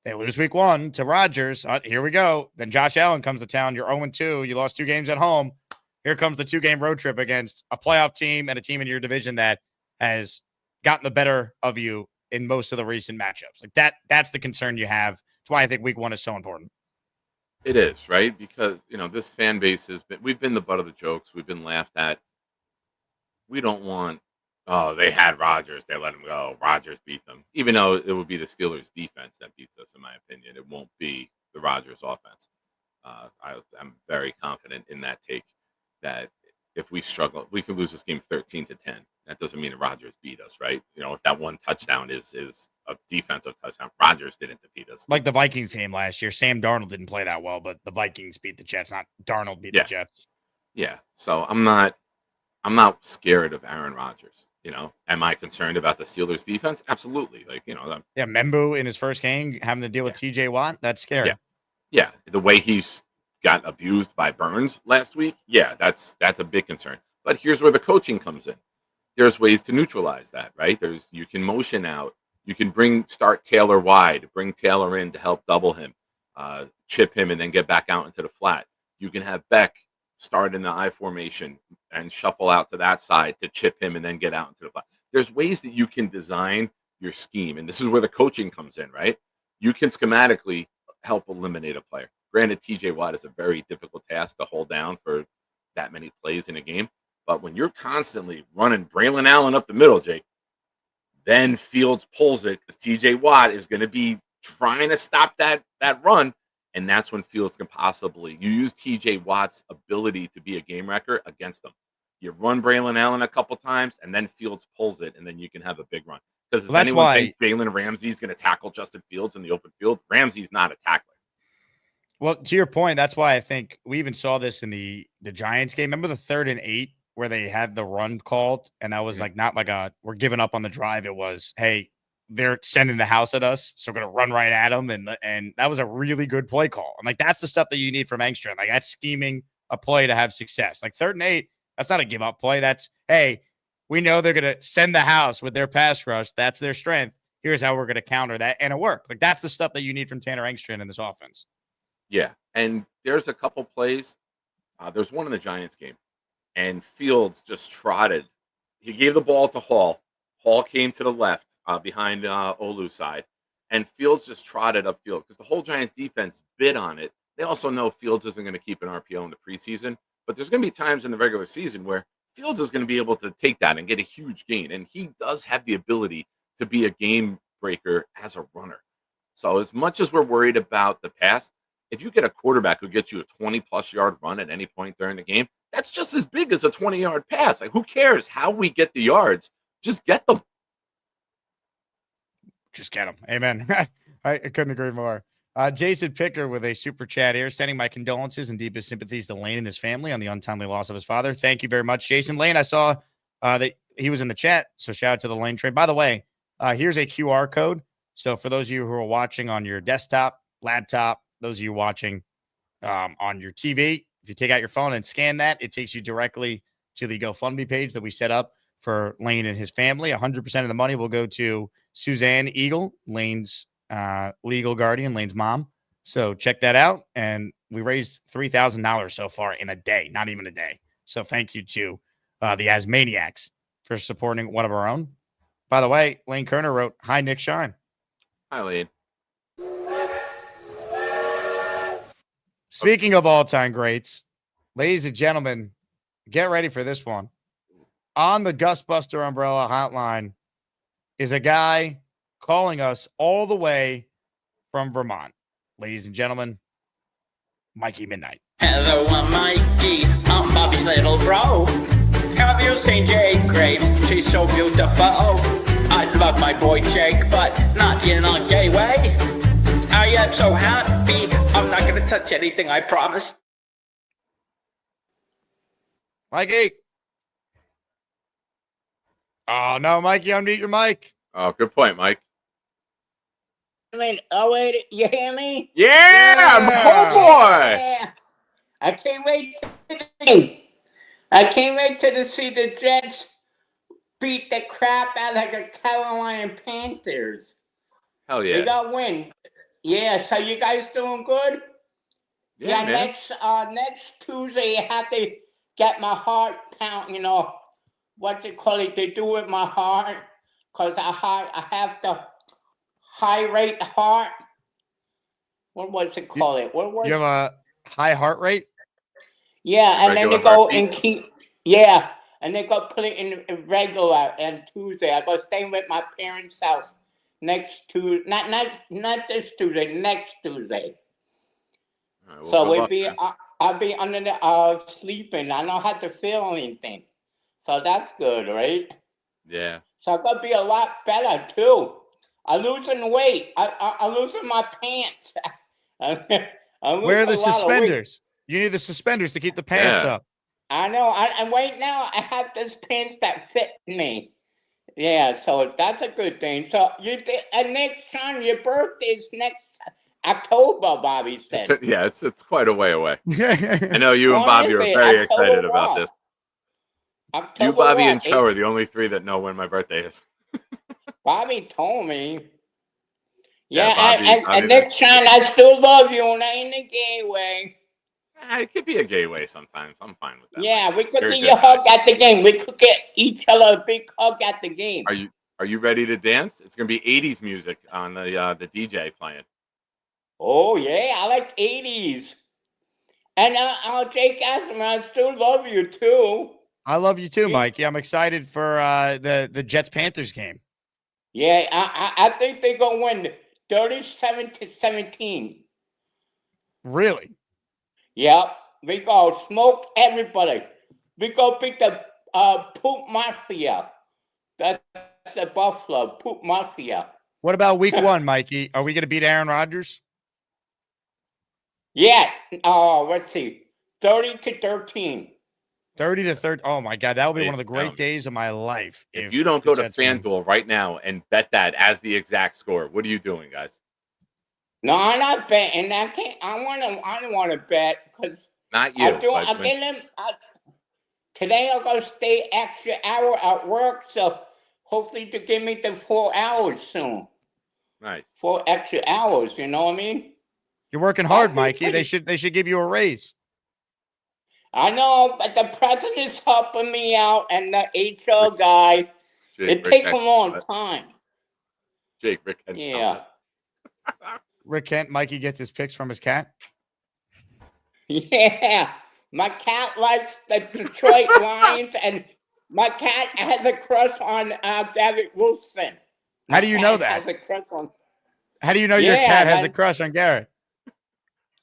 they lose week 1 to Rodgers. Here we go. Then Josh Allen comes to town. You're 0-2. You lost 2 games at home. Here comes the 2-game road trip against a playoff team and a team in your division that has gotten the better of you in most of the recent matchups. Like that's the concern you have. That's why I think week 1 is so important. It is, right? Because, this fan base we've been the butt of the jokes. We've been laughed at. We don't want, they had Rodgers. They let him go. Rodgers beat them. Even though it would be the Steelers defense that beats us, in my opinion. It won't be the Rodgers offense. I'm very confident in that take that if we struggle, we could lose this game 13-10. That doesn't mean that Rodgers beat us, right? If that one touchdown is a defensive touchdown, Rodgers didn't defeat us. Like the Vikings game last year, Sam Darnold didn't play that well, but the Vikings beat the Jets, not Darnold beat the Jets. Yeah. So I'm not scared of Aaron Rodgers. Am I concerned about the Steelers defense? Absolutely. Membu in his first game having to deal with TJ Watt, that's scary. Yeah. The way he's got abused by Burns last week, that's a big concern. But here's where the coaching comes in. There's ways to neutralize that, right? You can motion out. You can start Taylor wide, bring Taylor in to help double him, chip him, and then get back out into the flat. You can have Beck start in the I formation and shuffle out to that side to chip him and then get out into the flat. There's ways that you can design your scheme, and this is where the coaching comes in, right? You can schematically help eliminate a player. Granted, TJ Watt is a very difficult task to hold down for that many plays in a game. But when you're constantly running Braylon Allen up the middle, Jake, then Fields pulls it because TJ Watt is going to be trying to stop that run. And that's when Fields can you use TJ Watt's ability to be a game wrecker against them. You run Braylon Allen a couple times, and then Fields pulls it, and then you can have a big run. Because does anyone think Jalen Ramsey's going to tackle Justin Fields in the open field? Ramsey's not a tackler. Well, to your point, that's why I think we even saw this in the Giants game. Remember the 3rd and 8 where they had the run called, and that was not like we're giving up on the drive. It was, hey, they're sending the house at us, so we're gonna run right at them, and that was a really good play call. And that's the stuff that you need from Engstrom. That's scheming a play to have success. 3rd and 8, that's not a give up play. That's, hey, we know they're gonna send the house with their pass rush. That's their strength. Here's how we're gonna counter that, and it worked. That's the stuff that you need from Tanner Engstrom in this offense. Yeah, and there's a couple plays. There's one in the Giants game, and Fields just trotted. He gave the ball to Hall. Hall came to the left behind Olu's side, and Fields just trotted upfield because the whole Giants defense bid on it. They also know Fields isn't going to keep an RPO in the preseason, but there's going to be times in the regular season where Fields is going to be able to take that and get a huge gain, and he does have the ability to be a game breaker as a runner. So as much as we're worried about the pass, if you get a quarterback who gets you a 20-plus yard run at any point during the game, that's just as big as a 20-yard pass. Who cares how we get the yards? Just get them. Just get them. Amen. I couldn't agree more. Jason Picker with a super chat here, sending my condolences and deepest sympathies to Lane and his family on the untimely loss of his father. Thank you very much, Jason. Lane, I saw that he was in the chat, so shout out to the Lane train. By the way, here's a QR code. So for those of you who are watching on your desktop, laptop, those of you watching on your TV, if you take out your phone and scan that, it takes you directly to the GoFundMe page that we set up for Lane and his family. 100% of the money will go to Suzanne Eagle, Lane's legal guardian, Lane's mom. So check that out. And we raised $3,000 so far in a day, not even a day. So thank you to the Asmaniacs for supporting one of our own. By the way, Lane Kerner wrote, "Hi, Nick Shine." Hi, Lane. Speaking of all-time greats, ladies and gentlemen, get ready for this one. On the Gustbuster Umbrella hotline is a guy calling us all the way from Vermont. Ladies and gentlemen, Mikey Midnight. Hello, I'm Mikey. I'm Bobby's little bro. Have you seen Jake Graves? She's so beautiful. I love my boy Jake, but not in a gay way. I am so happy. I'm not going to touch anything, I promise. Mikey. Oh, no, Mikey, unmute your mic. Oh, good point, Mike. Oh, wait, you hear me? Yeah, my whole boy. Yeah. I can't wait to see the Jets beat the crap out of the Carolina Panthers. Hell yeah. They got win. Yeah, so you guys doing good? Yeah, man. Next Tuesday, I have to get my heart pound, what they call it, they do with my heart, because I have the high rate heart. What was it called? You have a high heart rate? Yeah, and then they Regular go heartbeat? and and they go put it in regular on Tuesday. I go staying with my parents' house next Tuesday, not this Tuesday, next Tuesday. All right, well, So good luck, man. I'll be under the sleeping. I don't have to feel anything, so that's good, right? Yeah. So I'm gonna be a lot better too. I'm losing weight. I'm losing my pants. I'm Where are the losing a lot of weight. suspenders? You need the suspenders to keep the pants Yeah. up. I know. And right now I have this pants that fit me. Yeah, so that's a good thing. So and next time your birthday is next October, Bobby said. It's quite a way away. I know you and Bobby are very excited about this. You, Bobby, and Cho are the only three that know when my birthday is. Bobby told me. Yeah, Yeah, Bobby, and next time I still love you, and I ain't a gay way. It could be a gay way sometimes. I'm fine with that. Yeah, we could Very get a good. hug at the game. We could get each other a big hug at the game. Are you ready to dance? It's gonna be 80s music on the DJ playing. Oh yeah, I like 80s. And Jake Asman, I still love you too. I love you too, Mikey. I'm excited for the Jets-Panthers game. Yeah, I think they're gonna win 37-17. Really? Yep. We go smoke everybody. We go beat the Poop Mafia. That's the Buffalo Poop Mafia. What about week one, Mikey? Are we going to beat Aaron Rodgers? Yeah. Let's see. 30-13. 30-30. Oh my God, that would be Wait, one of the great days of my life. If you don't go to FanDuel right now and bet that as the exact score, what are you doing, guys? No, I'm not betting. I can't. I don't want to bet because Not you. Today I'm gonna stay extra hour at work, so hopefully to give me the 4 hours soon. Nice. 4 extra hours. You know what I mean? You're working hard, Mikey. They should give you a raise. I know, but the president's helping me out, and the HR guy. It takes a long time. Jake, Rick. Yeah. Rick Kent, Mikey gets his picks from his cat. Yeah, my cat likes the Detroit Lions, and my cat has a crush on Garrett Wilson. How do you know that? Has a crush on. How do you know your cat has a crush on Garrett?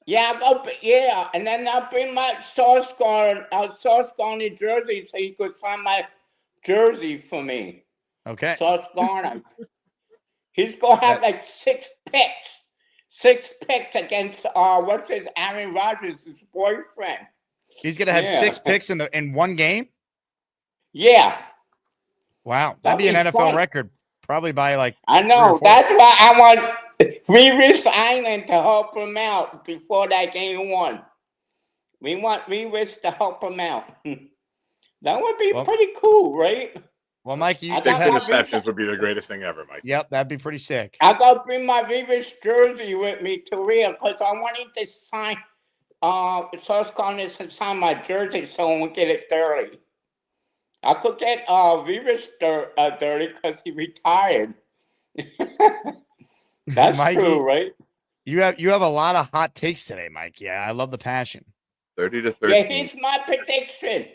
Yeah, and then I'll bring my Source Garner jersey so you could find my jersey for me. Okay. Source Garner. He's gonna have like 6 picks. 6 picks against Aaron Rodgers' boyfriend. He's gonna have 6 picks in one game? Yeah. Wow. That'd be an NFL record. Probably by like I know. That's why I want Revis Island to help him out before that game 1. We want Revis to help him out. That would be pretty cool, right? Well, Mike, you 6 interceptions would be the greatest thing ever, Mike. Yep, that'd be pretty sick. I gotta bring my Vivas jersey with me to Rio because I wanted to sign. Sauce Gardner to sign my jersey so I won't get it dirty. I could get Vivas dirty because he retired. That's Mikey, true, right? You have a lot of hot takes today, Mike. Yeah, I love the passion. 30-13. Yeah, here's my prediction.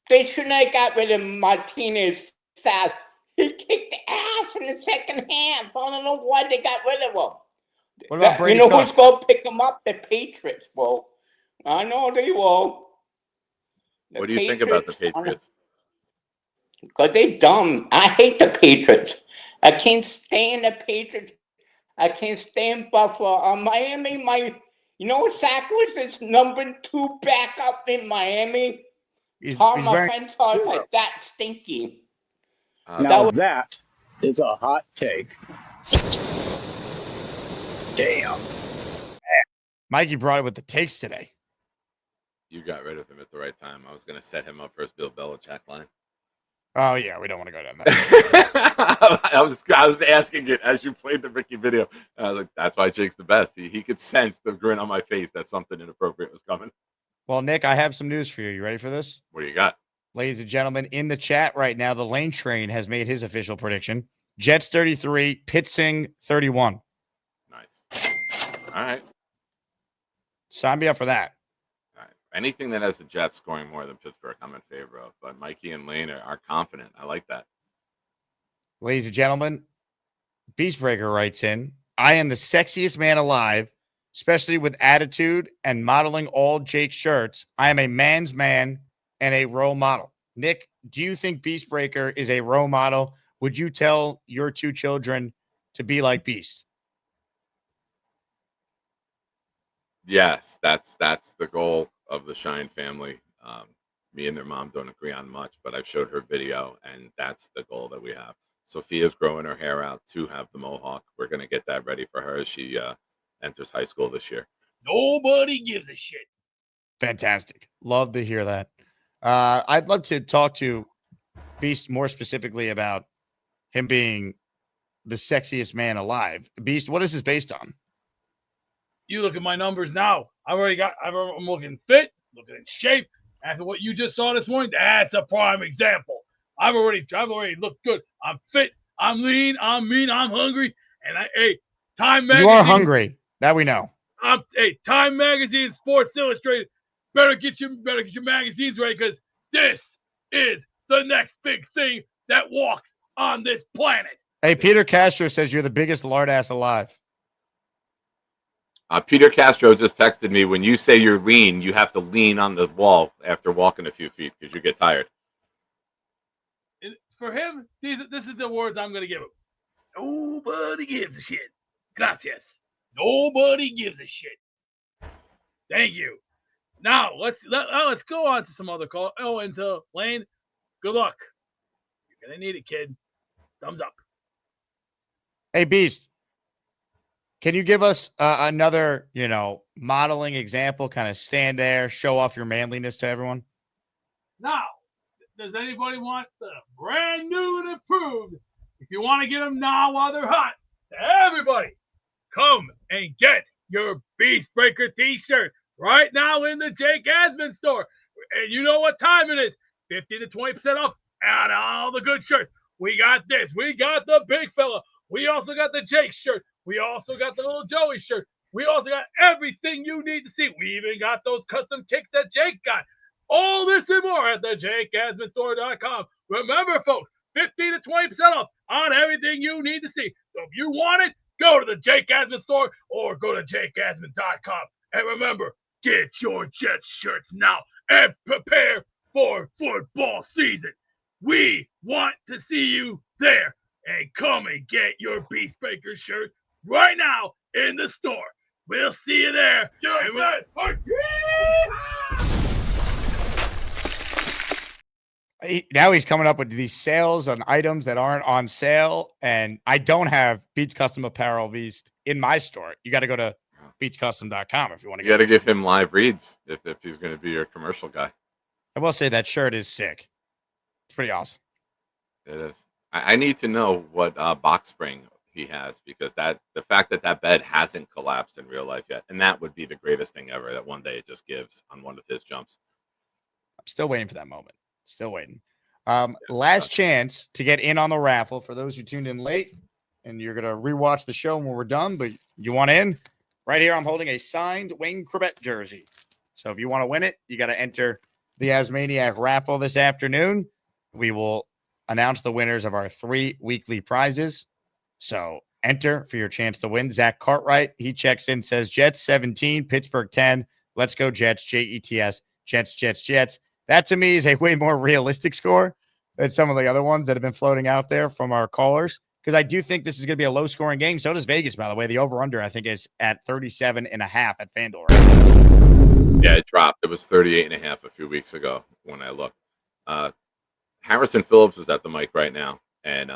They shouldn't have got rid of Martinez. Sad. He kicked ass in the second half. I don't know why they got rid of him. What about Brady You know Cook? who's going to pick him up? The Patriots will. I know they will. What do you think about the Patriots? Because they dumb. I hate the Patriots. I can't stand the Patriots. I can't stand Buffalo. Miami, you know what Zach was? His number 2 backup in Miami. My friend told me like that stinky. Now that is a hot take. Damn. Mikey brought it with the takes today. You got rid of him at the right time. I was going to set him up for his Bill Belichick line. Oh yeah, we don't want to go down that. I was asking it as you played the Ricky video. And I was like, that's why Jake's the best. He could sense the grin on my face that something inappropriate was coming. Well, Nick, I have some news for you. You ready for this? What do you got? Ladies and gentlemen, in the chat right now, the Lane Train has made his official prediction. Jets 33, Pitsing 31. Nice. All right. Sign me up for that. All right. Anything that has the Jets scoring more than Pittsburgh, I'm in favor of. But Mikey and Lane are confident. I like that. Ladies and gentlemen, Beastbreaker writes in, I am the sexiest man alive, especially with attitude and modeling all Jake's shirts. I am a man's man and a role model. Nick, do you think Beastbreaker is a role model? Would you tell your 2 children to be like Beast? Yes, that's the goal of the Shine family. Me and their mom don't agree on much, but I've showed her video, and that's the goal that we have. Sophia's growing her hair out to have the mohawk. We're going to get that ready for her as she enters high school this year. Nobody gives a shit. Fantastic. Love to hear that. I'd love to talk to Beast more specifically about him being the sexiest man alive. Beast, what is this based on? You look at my numbers now. I'm looking fit, looking in shape. After what you just saw this morning, that's a prime example. I've already looked good. I'm fit. I'm lean. I'm mean. I'm hungry. And Time Magazine. You are hungry. That we know. Time Magazine, Sports Illustrated. Better get your magazines ready because this is the next big thing that walks on this planet. Hey, Peter Castro says you're the biggest lard ass alive. Peter Castro just texted me, when you say you're lean, you have to lean on the wall after walking a few feet because you get tired. For him, this is the words I'm going to give him. Nobody gives a shit. Gracias. Nobody gives a shit. Thank you. Now, let's go on to some other call. Oh, and to Lane, good luck. You're going to need it, kid. Thumbs up. Hey, Beast, can you give us another, modeling example? Kind of stand there, show off your manliness to everyone. Now, does anybody want the brand new and improved? If you want to get them now while they're hot, everybody, come and get your Beast Breaker t-shirt right now in the Jake Asman store. And you know what time it is. 50 to 20% off on all the good shirts. We got this. We got the big fella. We also got the Jake shirt. We also got the little Joey shirt. We also got everything you need to see. We even got those custom kicks that Jake got. All this and more at the JakeAsmanStore.com. Remember, folks, 15 to 20% off on everything you need to see. So if you want it, go to the Jake Asman store or go to JakeAsman.com. And remember, get your Jets shirts now and prepare for football season. We want to see you there. And come and get your Beast Breaker shirt right now in the store. We'll see you there. Now he's coming up with these sales on items that aren't on sale, and I don't have Beats Custom Apparel Beast in my store. You got to go to beatscustom.com if you want to. You got to give him live reads if he's going to be your commercial guy. I will say that shirt is sick. It's pretty awesome. It is. I need to know what box spring he has, because the fact that bed hasn't collapsed in real life yet, and that would be the greatest thing ever, that one day it just gives on one of his jumps. I'm still waiting for that moment. Still waiting. Last chance to get in on the raffle for those who tuned in late, and you're going to rewatch the show when we're done, but you want in? Right here, I'm holding a signed Wayne Corbett jersey. So if you want to win it, you got to enter the Asmaniac raffle this afternoon. We will announce the winners of our 3 weekly prizes. So enter for your chance to win. Zach Cartwright, he checks in, says Jets 17, Pittsburgh 10. Let's go Jets, Jets, Jets, Jets, Jets. That to me is a way more realistic score than some of the other ones that have been floating out there from our callers, because I do think this is going to be a low-scoring game. So does Vegas, by the way. The over-under, I think, is at 37.5 at FanDuel. Right? Yeah, it dropped. It was 38.5 a few weeks ago when I looked. Harrison Phillips is at the mic right now, and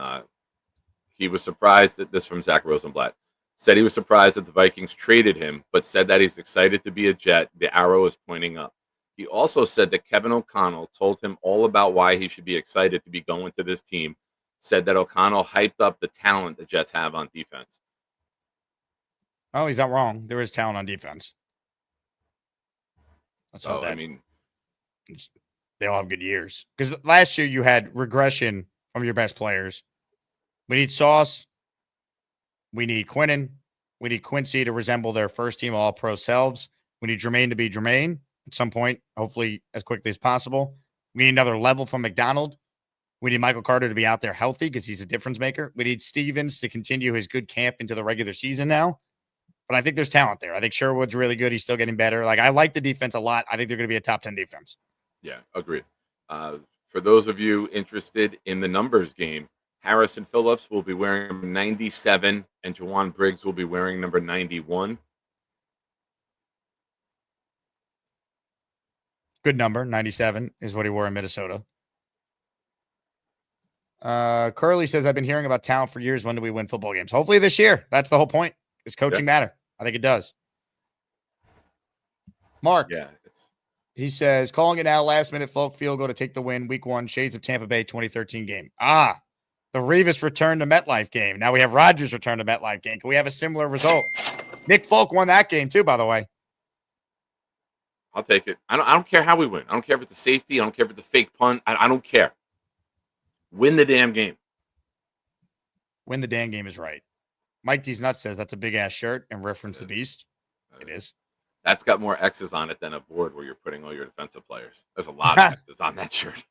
he was surprised that this from Zach Rosenblatt. Said he was surprised that the Vikings traded him, but said that he's excited to be a Jet. The arrow is pointing up. He also said that Kevin O'Connell told him all about why he should be excited to be going to this team. Said that O'Connell hyped up the talent the Jets have on defense. Oh, he's not wrong. There is talent on defense. That's all. I mean, they all have good years. Because last year you had regression from your best players. We need Sauce. We need Quinnen. We need Quincy to resemble their first-team All-Pro selves. We need Jermaine to be Jermaine at some point, hopefully as quickly as possible. We need another level from McDonald. We need Michael Carter to be out there healthy because he's a difference maker. We need Stevens to continue his good camp into the regular season now. But I think there's talent there. I think Sherwood's really good. He's still getting better. Like, I like the defense a lot. I think they're going to be a top 10 defense. Yeah, agreed. For those of you interested in the numbers game, Harrison Phillips will be wearing number 97, and Jawan Briggs will be wearing number 91. Good number. 97 is what he wore in Minnesota. Curly says, I've been hearing about talent for years. When do we win football games? Hopefully this year. That's the whole point. Does coaching matter? I think it does. Mark. Yeah. He says, calling it now, last minute Folk field goal to take the win. Week 1, Shades of Tampa Bay 2013 game. The Revis return to MetLife game. Now we have Rodgers return to MetLife game. Can we have a similar result? Nick Folk won that game too, by the way. I'll take it. I don't care how we win. I don't care if it's a safety. I don't care if it's a fake punt. I don't care. Win the damn game. Win the damn game is right. Mike D's Nuts says that's a big-ass shirt and reference the Beast. It is. That's got more X's on it than a board where you're putting all your defensive players. There's a lot of X's on that shirt.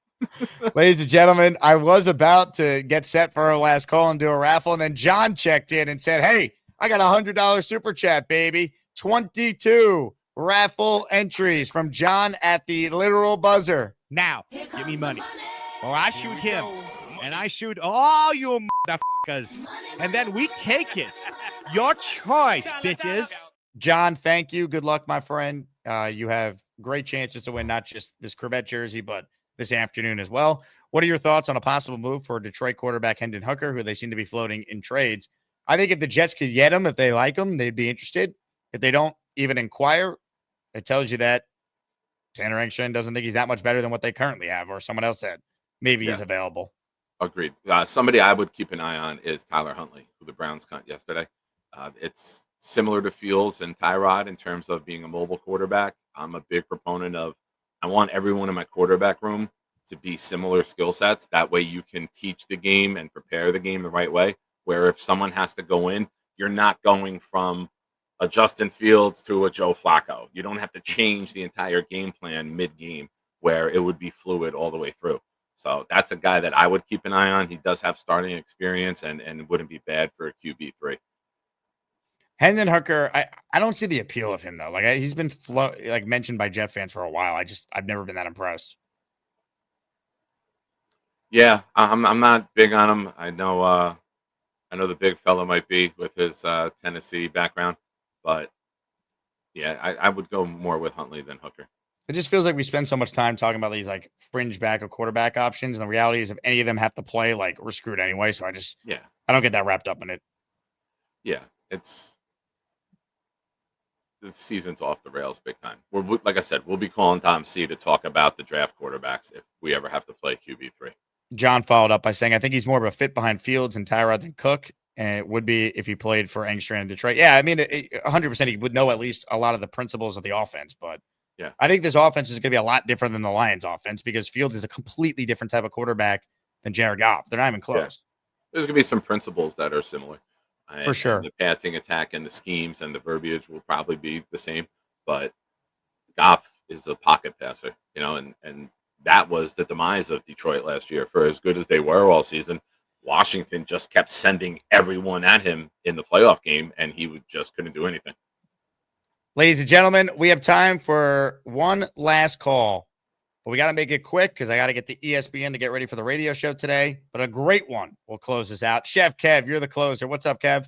Ladies and gentlemen, I was about to get set for our last call and do a raffle, and then John checked in and said, hey, I got $100 super chat, baby. 22 raffle entries from John at the literal buzzer. Now, give me money. Or I shoot him. And I shoot all you motherfuckers. And then we take it. Your choice, bitches. John, thank you. Good luck, my friend. You have great chances to win not just this Corbett jersey, but this afternoon as well. What are your thoughts on a possible move for Detroit quarterback Hendon Hooker, who they seem to be floating in trades? I think if the Jets could get him, if they like him, they'd be interested. If they don't even inquire, it tells you that Tanner Engstrand doesn't think he's that much better than what they currently have, or someone else said maybe he's available. Agreed. Somebody I would keep an eye on is Tyler Huntley, who the Browns cut yesterday. It's similar to Fields and Tyrod in terms of being a mobile quarterback. I'm a big proponent of, I want everyone in my quarterback room to be similar skill sets. That way you can teach the game and prepare the game the right way, where if someone has to go in, you're not going from a Justin Fields to a Joe Flacco. You don't have to change the entire game plan mid-game where it would be fluid all the way through. So that's a guy that I would keep an eye on. He does have starting experience and wouldn't be bad for a QB3. Hendon Hooker, I don't see the appeal of him, though. Like, he's been mentioned by Jet fans for a while. I've never been that impressed. Yeah, I'm not big on him. I know the big fella might be with his Tennessee background, but yeah, I would go more with Huntley than Hooker. It just feels like we spend so much time talking about these like fringe back or quarterback options, and the reality is if any of them have to play, like, we're screwed anyway. So I don't get that wrapped up in it. Yeah, it's the season's off the rails big time. Like I said, we'll be calling Tom C to talk about the draft quarterbacks if we ever have to play QB3. John followed up by saying, I think he's more of a fit behind Fields and Tyrod than Cook. And it would be if he played for Engstrand in Detroit. Yeah, I mean, 100% he would know at least a lot of the principles of the offense. But yeah, I think this offense is going to be a lot different than the Lions offense because Fields is a completely different type of quarterback than Jared Goff. They're not even close. Yeah. There's going to be some principles that are similar. For sure. And the passing attack and the schemes and the verbiage will probably be the same. But Goff is a pocket passer, and that was the demise of Detroit last year. For as good as they were all season, Washington just kept sending everyone at him in the playoff game, and he just couldn't do anything. Ladies and gentlemen, we have time for one last call. But we got to make it quick because I got to get to ESPN to get ready for the radio show today. But a great one will close us out. Chef Kev, you're the closer. What's up, Kev?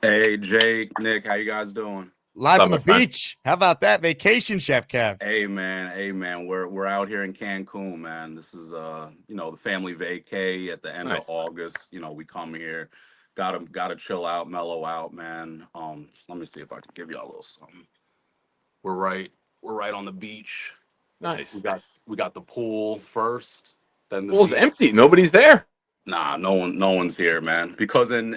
Hey, Jake, Nick, how you guys doing? Live from the beach. How about that? Vacation, Chef Kev. Hey, man. We're out here in Cancun, man. This is the family vacay at the end of August. We come here, gotta chill out, mellow out, man. Let me see if I can give y'all a little something. We're right on the beach. Nice. We got the pool first, then the pool's beach. empty. Nobody's there. Nah, no one's here, man. Because in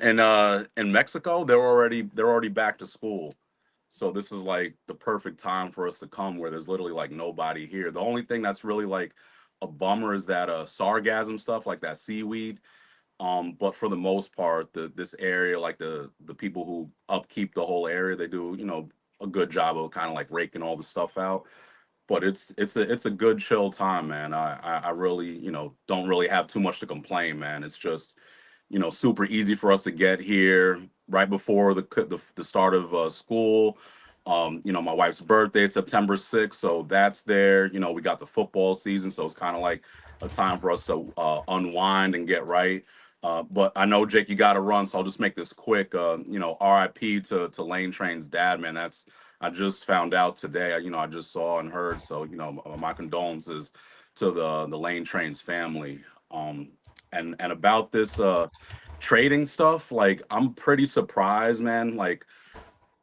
Mexico, they're already back to school. So this is like the perfect time for us to come where there's literally like nobody here. The only thing that's really like a bummer is that sargassum stuff, like that seaweed. But for the most part, this area, like the people who upkeep the whole area, they do, a good job of kind of like raking all the stuff out. But it's a good chill time, man. I really, don't really have too much to complain, man. It's just, super easy for us to get here right before the start of school. My wife's birthday is September 6th, so that's there. We got the football season, so it's kind of like a time for us to unwind and get right. But I know, Jake, you got to run, so I'll just make this quick. RIP to Lane Train's dad, man. I just found out today. I just saw and heard. So, my condolences to the Lane Train's family. And about this trading stuff, like, I'm pretty surprised, man, like,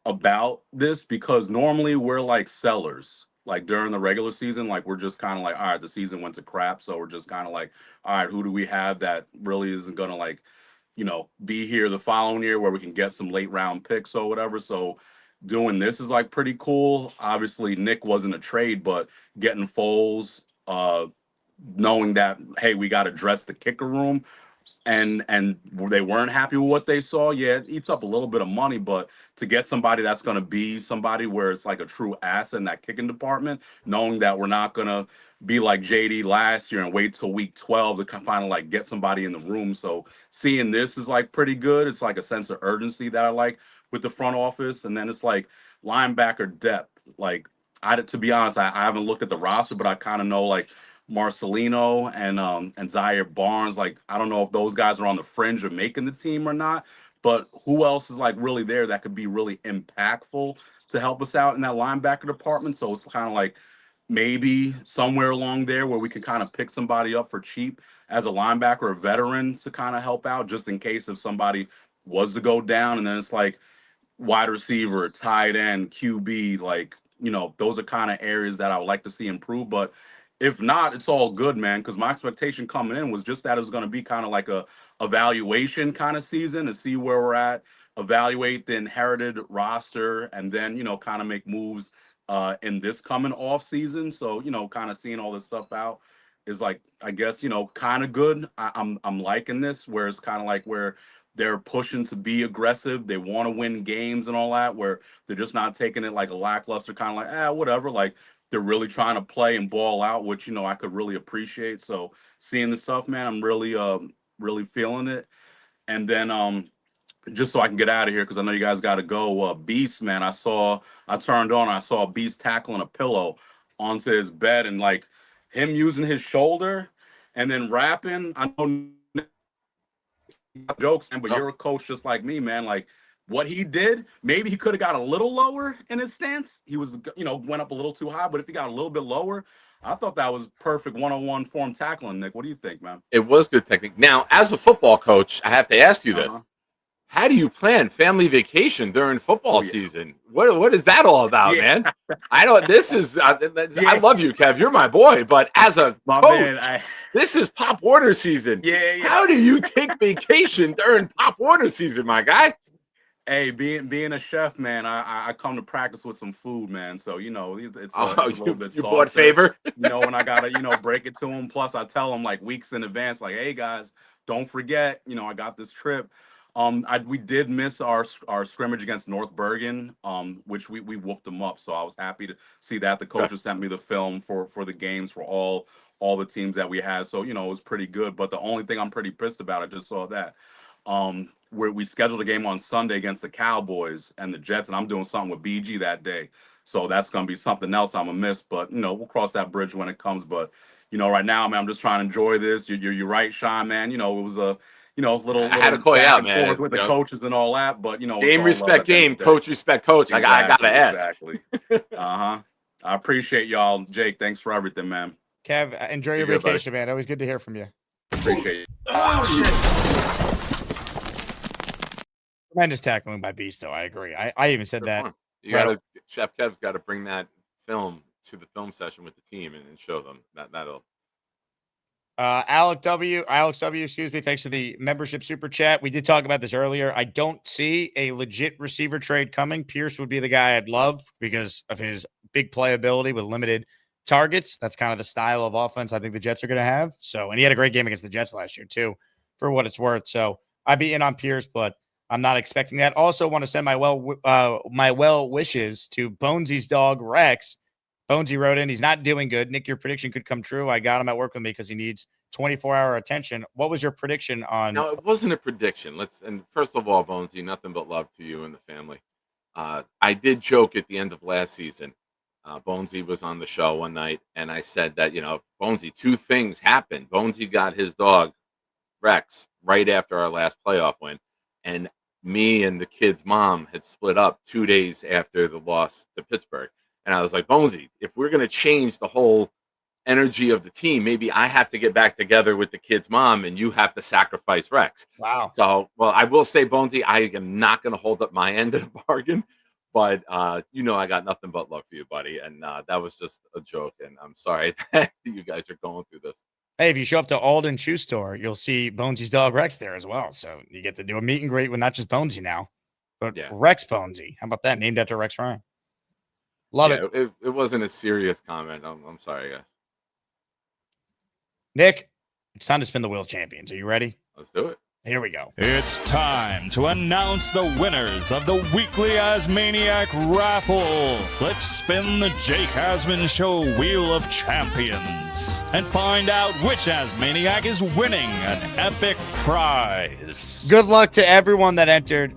about this, because normally we're like sellers. Like during the regular season, like we're just kind of like, all right, the season went to crap, so we're just kind of like, all right, who do we have that really isn't gonna like, be here the following year where we can get some late round picks or whatever. So doing this is like pretty cool. Obviously, Nick wasn't a trade, but getting Foles, knowing that, hey, we got to address the kicker room, and they weren't happy with what they saw. Yeah, it eats up a little bit of money, but to get somebody that's going to be somebody where it's like a true asset in that kicking department, knowing that we're not going to be like JD last year and wait till week 12 to kind of like get somebody in the room. So seeing this is like pretty good. It's like a sense of urgency that I like with the front office. And then it's like linebacker depth. Like, to be honest, I haven't looked at the roster, but I kind of know like Marcelino and Zaire Barnes. Like, I don't know if those guys are on the fringe of making the team or not, but who else is like really there that could be really impactful to help us out in that linebacker department? So it's kind of like maybe somewhere along there where we can kind of pick somebody up for cheap as a linebacker, a veteran, to kind of help out just in case if somebody was to go down. And then it's like wide receiver, tight end, QB, like, those are kind of areas that I would like to see improve. But if not, it's all good, man, because my expectation coming in was just that it was going to be kind of like a evaluation kind of season to see where we're at, evaluate the inherited roster, and then, kind of make moves in this coming off season. So, kind of seeing all this stuff out is like, I guess, kind of good. I'm liking this, where it's kind of like where they're pushing to be aggressive. They want to win games and all that, where they're just not taking it like a lackluster kind of like, whatever. Like, they're really trying to play and ball out, which, I could really appreciate. So seeing this stuff, man, I'm really, really feeling it. And then just so I can get out of here, because I know you guys got to go, Beast, man, I turned on, I saw Beast tackling a pillow onto his bed, and like him using his shoulder and then rapping. I know jokes, man, but you're a coach just like me, man. Like, what he did, maybe he could have got a little lower in his stance. He was, went up a little too high, but if he got a little bit lower, I thought that was perfect one-on-one form tackling, Nick. What do you think, man? It was good technique. Now, as a football coach, I have to ask you this. How do you plan family vacation during football season? What is that all about, man? I don't. This is. I love you, Kev. You're my boy. But as a coach, this is Pop Warner season. How do you take vacation during Pop Warner season, my guy? Hey, being a chef, man, I come to practice with some food, man. So it's a little bit you softer. bought favor. And I gotta break it to them. Plus, I tell them like weeks in advance, like, hey guys, don't forget, I got this trip. We did miss our scrimmage against North Bergen, which we whooped them up. So I was happy to see that. The coaches sent me the film for the games for all the teams that we had. So it was pretty good. But the only thing I'm pretty pissed about, I just saw that. Where we scheduled a game on Sunday against the Cowboys and the Jets, and I'm doing something with BG that day. So that's going to be something else I'm going to miss. But, we'll cross that bridge when it comes. But, right now, man, I'm just trying to enjoy this. You're right, Sean, man. It was a, little I had to call you out, man. With the coaches and all that. But, game respect game, coach respect coach. Exactly, I got to ask. Exactly. I appreciate y'all. Jake, thanks for everything, man. Kev, enjoy your vacation, man. Always good to hear from you. Appreciate you. Tremendous tackling by Beasto. I agree. I even said that. Chef Kev's got to bring that film to the film session with the team and show them that'll. Alex W, excuse me. Thanks for the membership super chat. We did talk about this earlier. I don't see a legit receiver trade coming. Pierce would be the guy I'd love because of his big playability with limited targets. That's kind of the style of offense I think the Jets are going to have. So, and he had a great game against the Jets last year too, for what it's worth. So I'd be in on Pierce, but I'm not expecting that. Also want to send my well wishes to Bonesy's dog, Rex. Bonesy wrote in, he's not doing good. Nick, your prediction could come true. I got him at work with me because he needs 24-hour attention. What was your prediction on? No, it wasn't a prediction. And first of all, Bonesy, nothing but love to you and the family. I did joke at the end of last season. Bonesy was on the show one night, and I said that, Bonesy, two things happened. Bonesy got his dog, Rex, right after our last playoff win. And me and the kid's mom had split up 2 days after the loss to Pittsburgh. And I was like, Bonesy, if we're going to change the whole energy of the team, maybe I have to get back together with the kid's mom and you have to sacrifice Rex. Wow. So, well, I will say, Bonesy, I am not going to hold up my end of the bargain. But, I got nothing but love for you, buddy. And that was just a joke. And I'm sorry that you guys are going through this. Hey, if you show up to Alden Shoe Store, you'll see Bonesy's dog Rex there as well. So you get to do a meet and greet with not just Bonesy now, but Rex Bonesy. How about that? Named after Rex Ryan. Love it. It wasn't a serious comment. I'm sorry, guys. Nick, it's time to spin the wheel champions. Are you ready? Let's do it. Here we go. It's time to announce the winners of the weekly Asmaniac raffle. Let's spin the Jake Asman Show Wheel of Champions and find out which Asmaniac is winning an epic prize. Good luck to everyone that entered.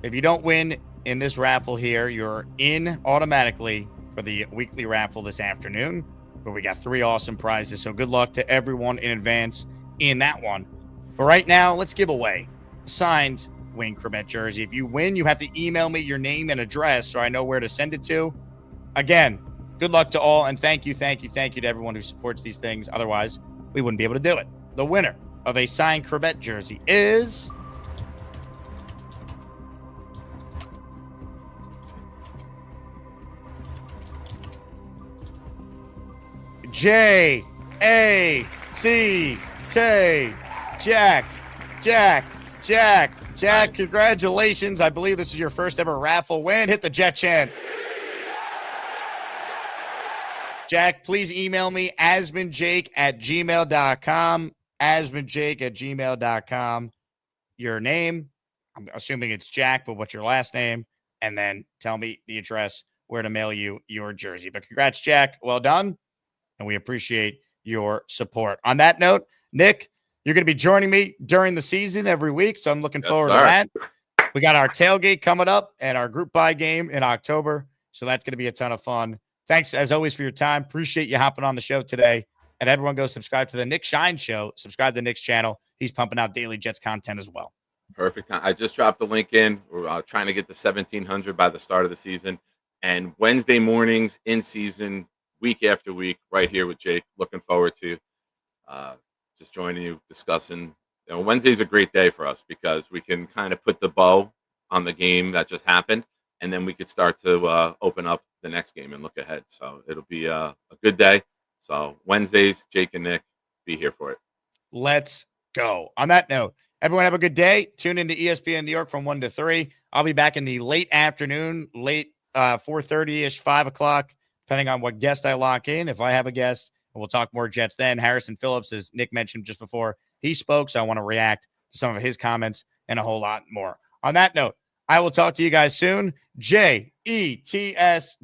If you don't win in this raffle here, you're in automatically for the weekly raffle this afternoon, where we got 3 awesome prizes. So good luck to everyone in advance in that one. But right now, let's give away a signed Wayne Chrebet jersey. If you win, you have to email me your name and address so I know where to send it to. Again, good luck to all, and thank you to everyone who supports these things. Otherwise, we wouldn't be able to do it. The winner of a signed Chrebet jersey is J-A-C-K. Jack, congratulations. I believe this is your first ever raffle win. Hit the Jet chant. Jack, please email me, asmanjake@gmail.com. asmanjake@gmail.com. Your name, I'm assuming it's Jack, but what's your last name? And then tell me the address where to mail you your jersey. But congrats, Jack. Well done. And we appreciate your support. On that note, Nick, you're going to be joining me during the season every week, so I'm looking forward to that. We got our tailgate coming up and our group buy game in October, so that's going to be a ton of fun. Thanks, as always, for your time. Appreciate you hopping on the show today. And everyone go subscribe to the Nick Shine Show. Subscribe to Nick's channel. He's pumping out daily Jets content as well. Perfect. I just dropped the link in. We're trying to get to 1,700 by the start of the season. And Wednesday mornings in season, week after week, right here with Jake. Looking forward to just joining you, discussing Wednesday's a great day for us because we can kind of put the bow on the game that just happened, and then we could start to open up the next game and look ahead. So it'll be a good day. So Wednesdays, Jake and Nick, be here for it. Let's go. On that note, everyone have a good day. Tune into ESPN New York from 1 to 3. I'll be back in the late afternoon, late 4:30-ish, 5 o'clock, depending on what guest I lock in. If I have a guest, we'll talk more Jets then. Harrison Phillips, as Nick mentioned just before, he spoke, so I want to react to some of his comments and a whole lot more. On that note, I will talk to you guys soon. Jets,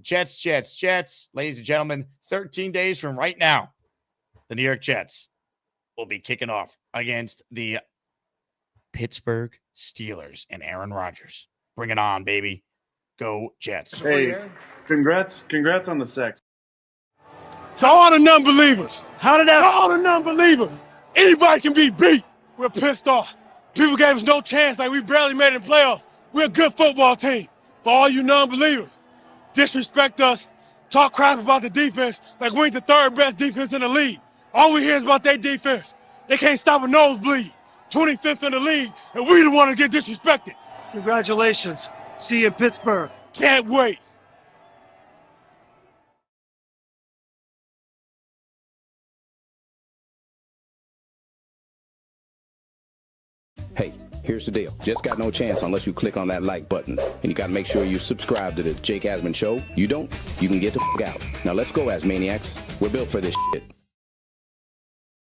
Jets. Ladies and gentlemen, 13 days from right now, the New York Jets will be kicking off against the Pittsburgh Steelers and Aaron Rodgers. Bring it on, baby. Go Jets. Hey, congrats on the sex. To all the non-believers. To all the non-believers. Anybody can be beat. We're pissed off. People gave us no chance, like we barely made it in playoffs. We're a good football team. For all you non-believers, disrespect us, talk crap about the defense like we ain't the third best defense in the league. All we hear is about their defense. They can't stop a nosebleed. 25th in the league, and we the one to get disrespected. Congratulations. See you in Pittsburgh. Can't wait. Hey, here's the deal. Just got no chance unless you click on that like button. And you gotta make sure you subscribe to the Jake Asman Show. You don't, you can get the f*** out. Now let's go, Asmaniacs. We're built for this shit.